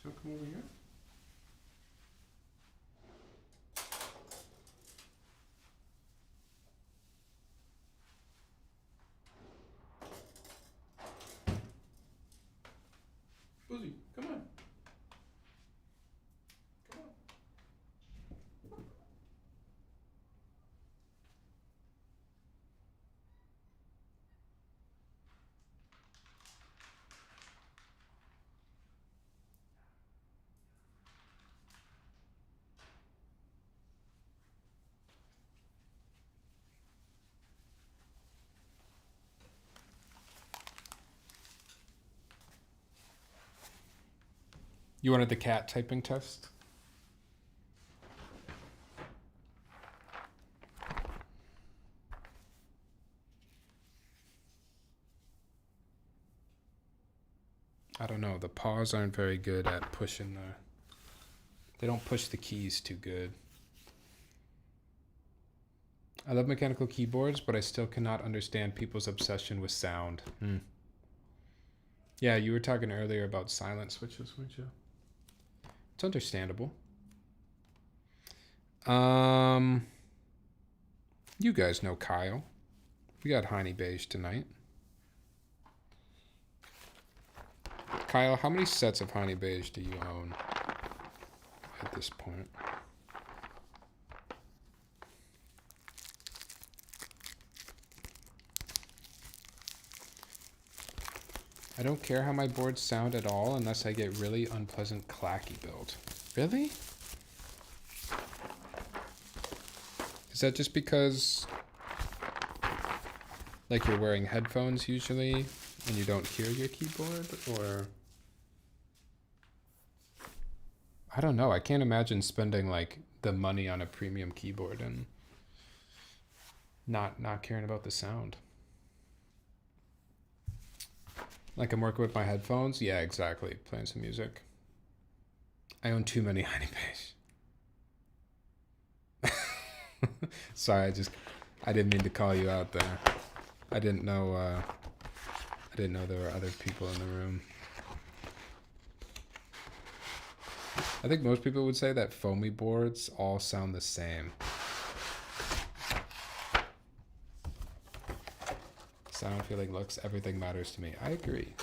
So come over here. Boozy, come on. Come on. You wanted the cat typing test? I don't know. The paws aren't very good at pushing the... They don't push the keys too good. I love mechanical keyboards, but I still cannot understand people's obsession with sound. Yeah, you were talking earlier about silent switches, weren't you? It's understandable. You guys know Kyle. We got Honey Beige tonight. Kyle, how many sets of Honey Beige do you own at this point? I don't care how my boards sound at all unless I get really unpleasant clacky build. Really? Is that just because like you're wearing headphones usually and you don't hear your keyboard, or I don't know. I can't imagine spending like the money on a premium keyboard and not caring about the sound. Like I'm working with my headphones. Yeah, exactly. Playing some music. I own too many Honey Beige. Sorry, I didn't mean to call you out there. I didn't know there were other people in the room. I think most people would say that foamy boards all sound the same. Sound, feeling, looks, everything matters to me. I agree.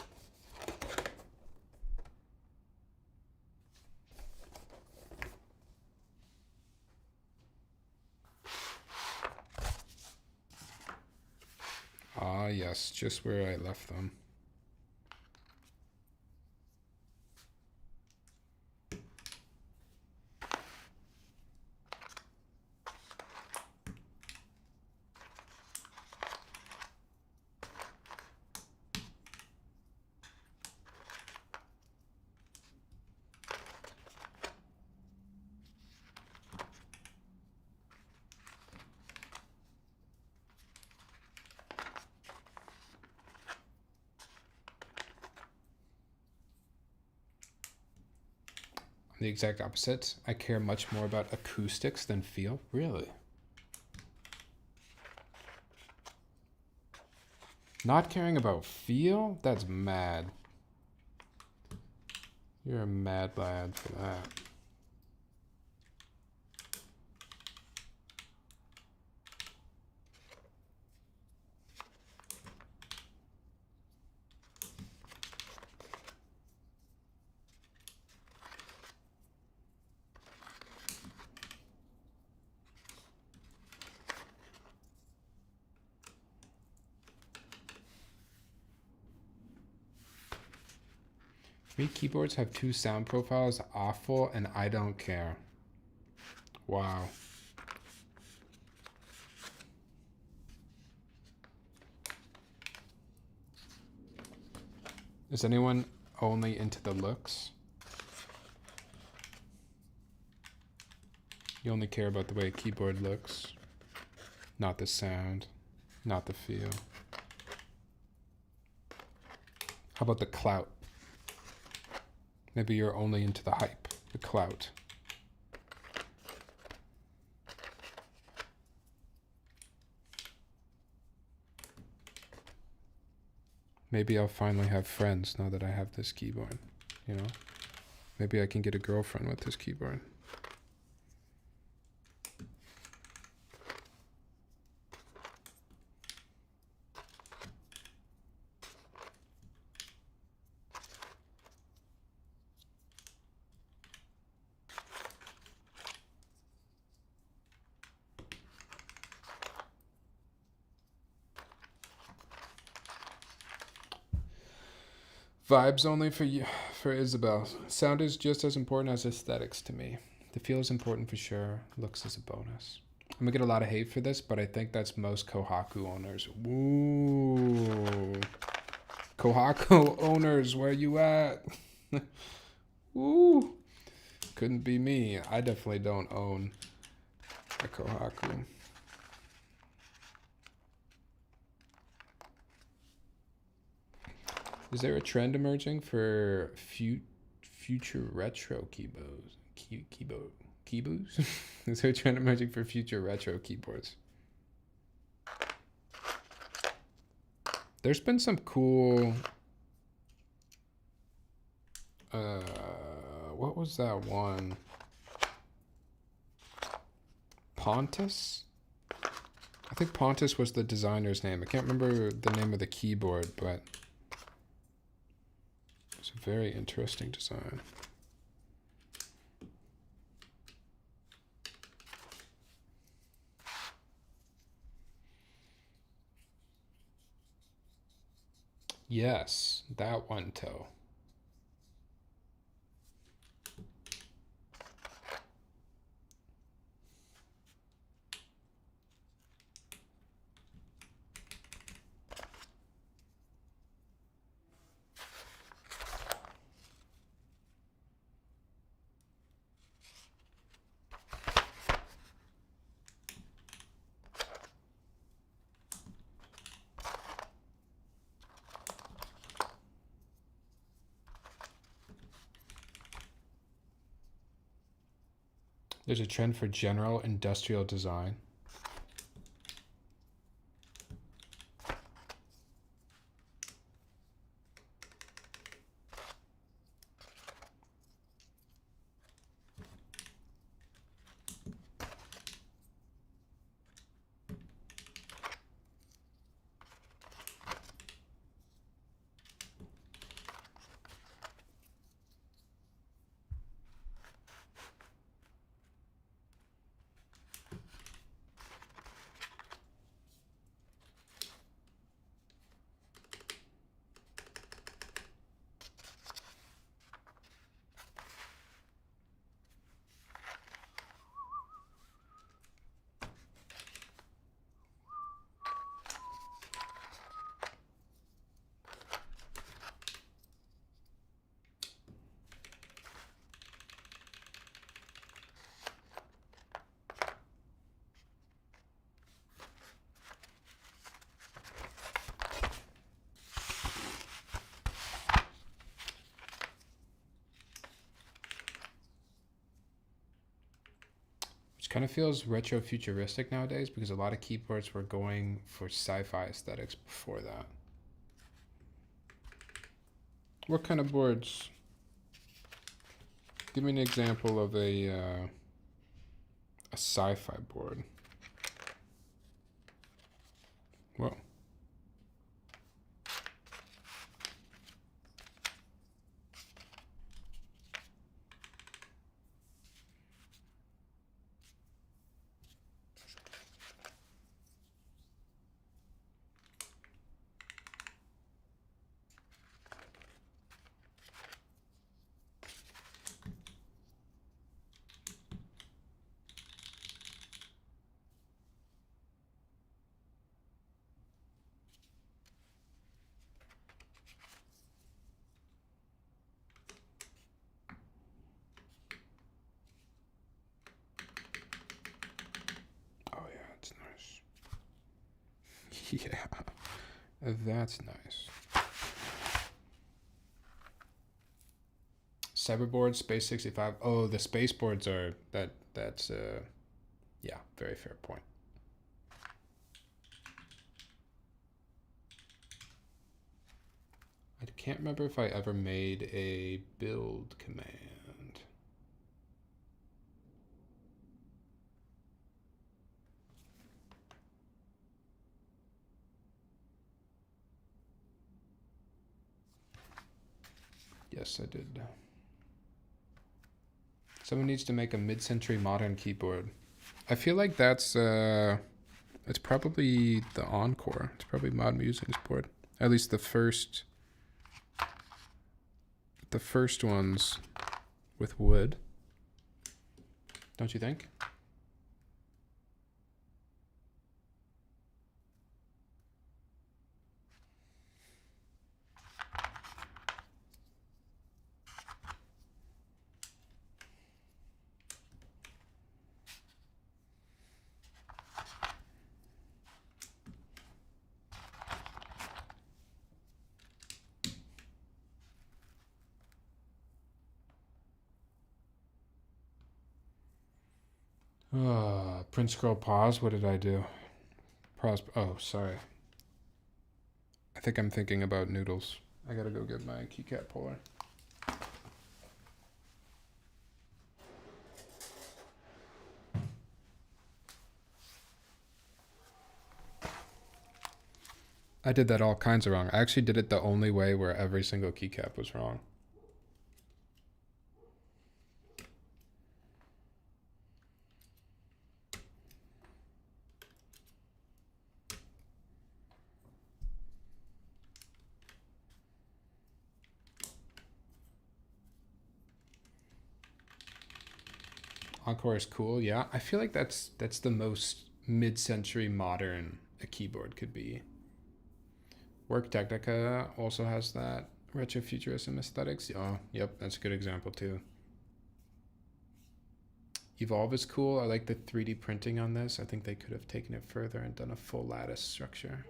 Ah, yes, just where I left them. The exact opposite. I care much more about acoustics than feel. Really? Not caring about feel? That's mad. You're a mad lad for that. Me keyboards have 2 sound profiles, awful, and I don't care. Wow. Is anyone only into the looks? You only care about the way a keyboard looks, not the sound, not the feel. How about the clout? Maybe you're only into the hype, the clout. Maybe I'll finally have friends now that I have this keyboard, you know? Maybe I can get a girlfriend with this keyboard. Vibes only for you, for Isabel. Sound is just as important as aesthetics to me. The feel is important for sure. Looks is a bonus. I'm gonna get a lot of hate for this, but I think that's most Kohaku owners. Ooh. Kohaku owners, where you at? Ooh. Couldn't be me. I definitely don't own a Kohaku. Is there a trend emerging for future retro keyboards? Keyboards? Is there a trend emerging for future retro keyboards? There's been some cool. What was that one? Pontus? I think Pontus was the designer's name. I can't remember the name of the keyboard, but it's a very interesting design. Yes, that one toe. There's a trend for general industrial design. Kind of feels retro futuristic nowadays because a lot of keyboards were going for sci-fi aesthetics before that. What kind of boards? Give me an example of a sci-fi board. Whoa. Yeah, that's nice. Cyberboard, Space 65. Oh, the space boards are that's yeah, very fair point. I can't remember if I ever made a build command. Yes, I did. Someone needs to make a mid-century modern keyboard. I feel like that's it's probably the Encore. It's probably Mod Musing's board. At least the first ones with wood. Don't you think? Print scroll pause. What did I do? Pause. Oh, sorry. I think I'm thinking about noodles. I gotta go get my keycap puller. I did that all kinds of wrong. I actually did it the only way where every single keycap was wrong. Encore is cool, yeah. I feel like that's the most mid-century modern a keyboard could be. Work Technica also has that retrofuturism aesthetics. Oh, yep, that's a good example too. Evolve is cool. I like the 3D printing on this. I think they could have taken it further and done a full lattice structure.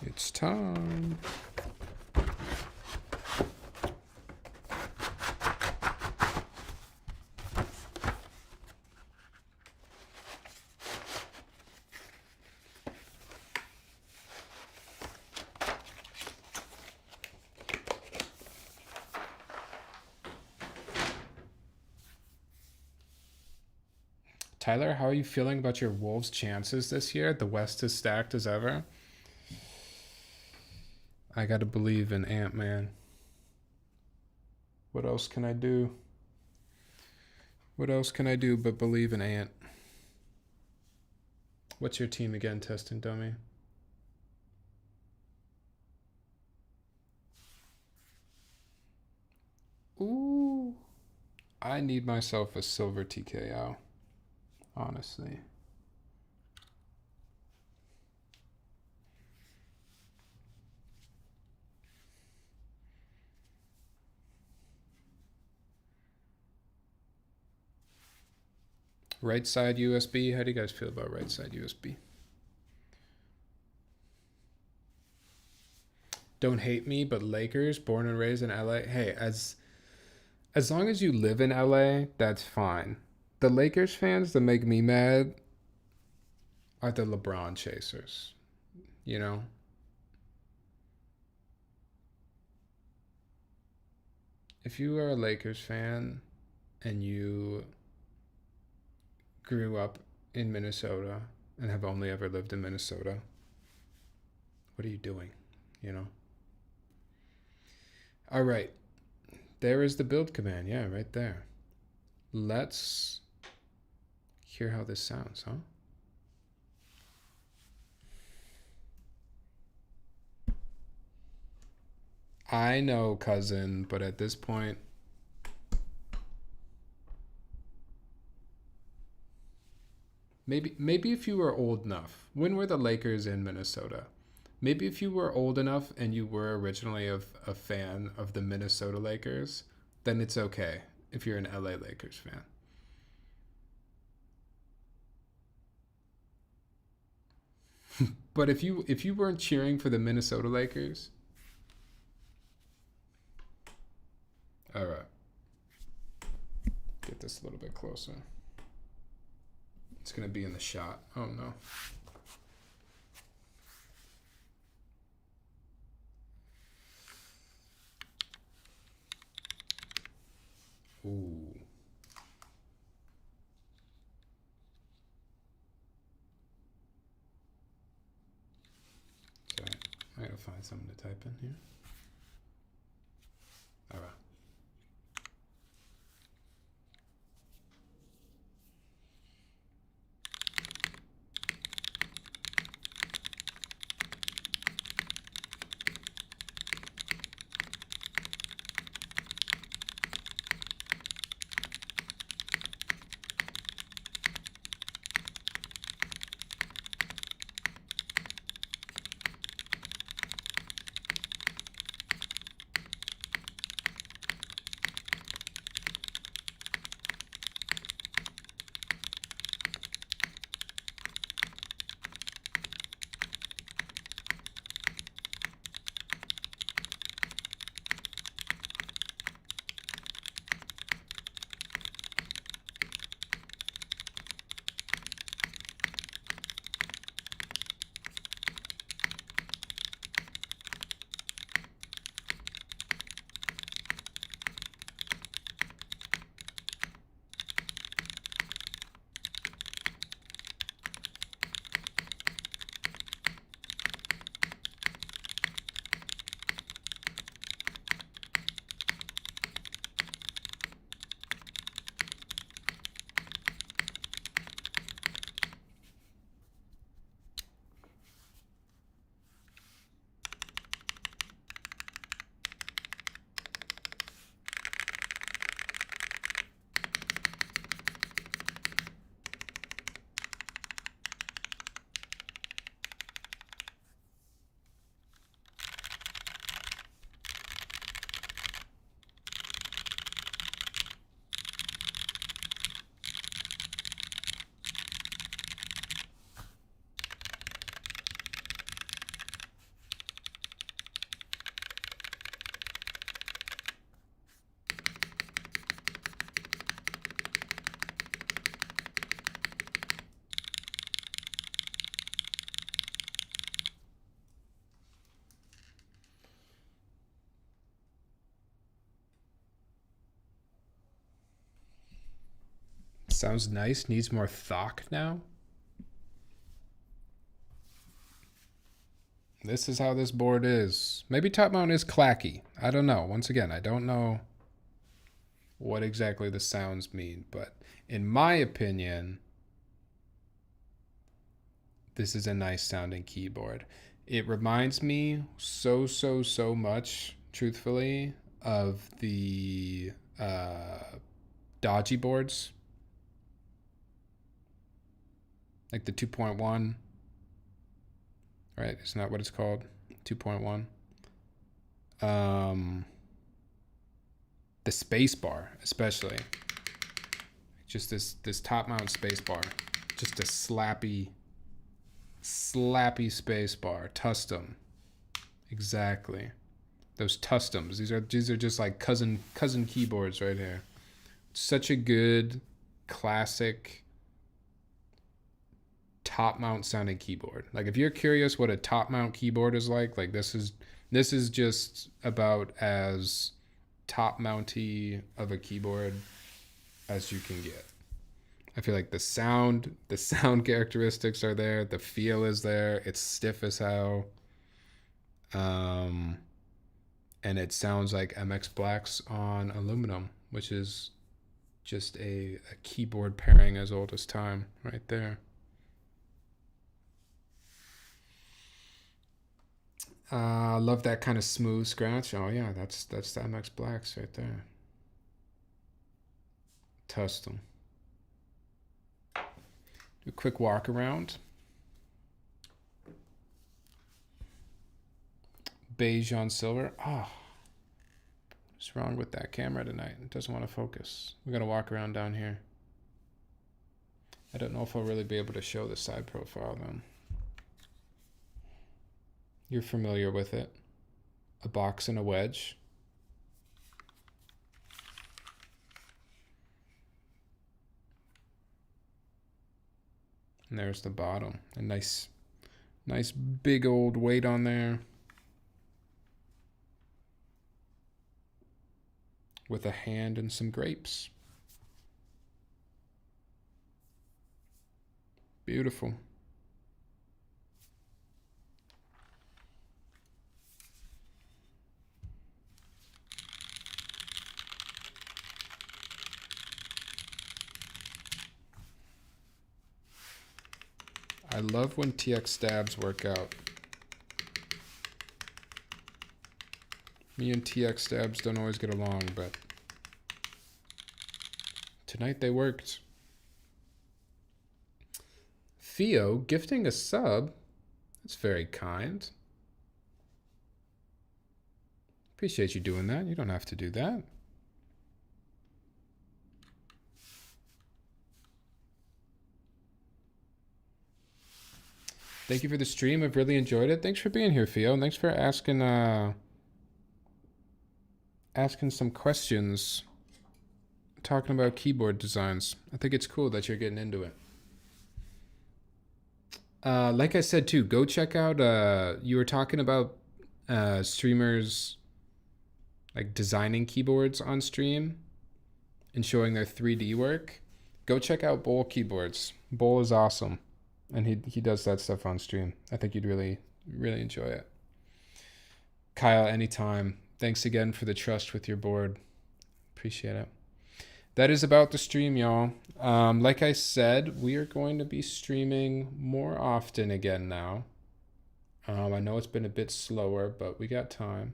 It's time. Tyler, how are you feeling about your Wolves' chances this year? The West is stacked as ever. I gotta believe in Ant-Man. What else can I do? What else can I do but believe in Ant? What's your team again, Testing Dummy? Ooh. I need myself a silver TKO. Honestly. Right side USB. How do you guys feel about right side USB? Don't hate me, but Lakers, born and raised in LA. Hey, as long as you live in LA, that's fine. The Lakers fans that make me mad are the LeBron chasers. You know? If you are a Lakers fan and you grew up in Minnesota and have only ever lived in Minnesota, what are you doing? You know? All right. There is the build command. Yeah, right there. Let's hear how this sounds, huh? I know, cousin, but at this point, maybe if you were old enough. When were the Lakers in Minnesota? Maybe if you were old enough and you were originally a fan of the Minnesota Lakers, then it's okay if you're an LA Lakers fan. But if you weren't cheering for the Minnesota Lakers, all right, get this a little bit closer. It's gonna be in the shot. Oh no. Ooh. Sorry, I gotta find something to type in here. All right. Sounds nice. Needs more thock now. This is how this board is. Maybe top mount is clacky. I don't know. Once again, I don't know what exactly the sounds mean, but in my opinion, this is a nice sounding keyboard. It reminds me so much, truthfully, of the dodgy boards, like the 2.1, right? Isn't that what it's called? 2.1. The space bar, especially. Just this top mount space bar. Just a slappy space bar. Custom. Exactly. Those customs. These are just like cousin keyboards right here. Such a good classic top mount sounding keyboard. Like if you're curious what a top mount keyboard is like this is just about as top mounty of a keyboard as you can get. I feel like the sound characteristics are there, the feel is there, it's stiff as hell. and it sounds like MX Blacks on aluminum, which is just a keyboard pairing as old as time right there. Love that kind of smooth scratch. Oh yeah, that's the MX Blacks right there. Test them. Do a quick walk around. Beige on silver. Oh, what's wrong with that camera tonight? It doesn't want to focus. We gotta walk around down here. I don't know if I'll really be able to show the side profile then. You're familiar with it. A box and a wedge. And there's the bottom. A nice big old weight on there. With a hand and some grapes. Beautiful. I love when TX stabs work out. Me and TX stabs don't always get along, but tonight they worked. Theo gifting a sub. That's very kind. Appreciate you doing that. You don't have to do that. Thank you for the stream. I've really enjoyed it. Thanks for being here, Theo. And thanks for asking some questions talking about keyboard designs. I think it's cool that you're getting into it. Like I said too, go check out you were talking about streamers like designing keyboards on stream and showing their 3D work. Go check out Bowl Keyboards. Bowl is awesome. And he does that stuff on stream. I think you'd really enjoy it. Kyle, anytime. Thanks again for the trust with your board. Appreciate it. That is about the stream, y'all. Like I said, we are going to be streaming more often again now. I know it's been a bit slower, but we got time.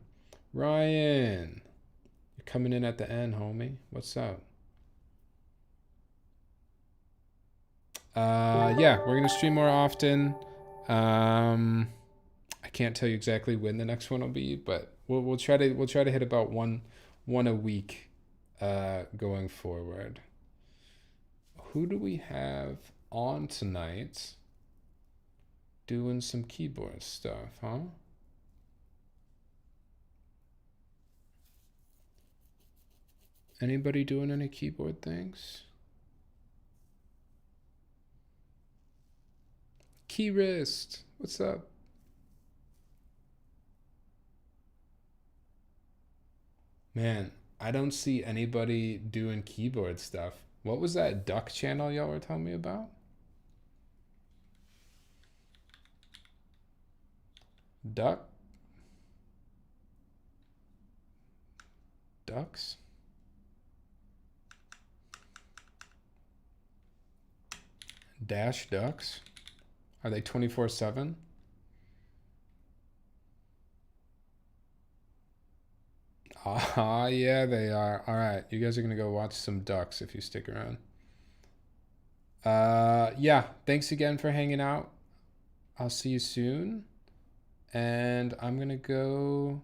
Ryan, you're coming in at the end, homie. What's up? Yeah, we're gonna stream more often. I can't tell you exactly when the next one will be, but we'll try to hit about one a week going forward. Who do we have on tonight doing some keyboard stuff, huh? Anybody doing any keyboard things? Key wrist, what's up? Man, I don't see anybody doing keyboard stuff. What was that duck channel y'all were telling me about? Duck? Ducks? Dash ducks? Are they 24/7? Ah, yeah, they are. All right, you guys are gonna go watch some ducks if you stick around. Yeah, thanks again for hanging out. I'll see you soon. And I'm gonna go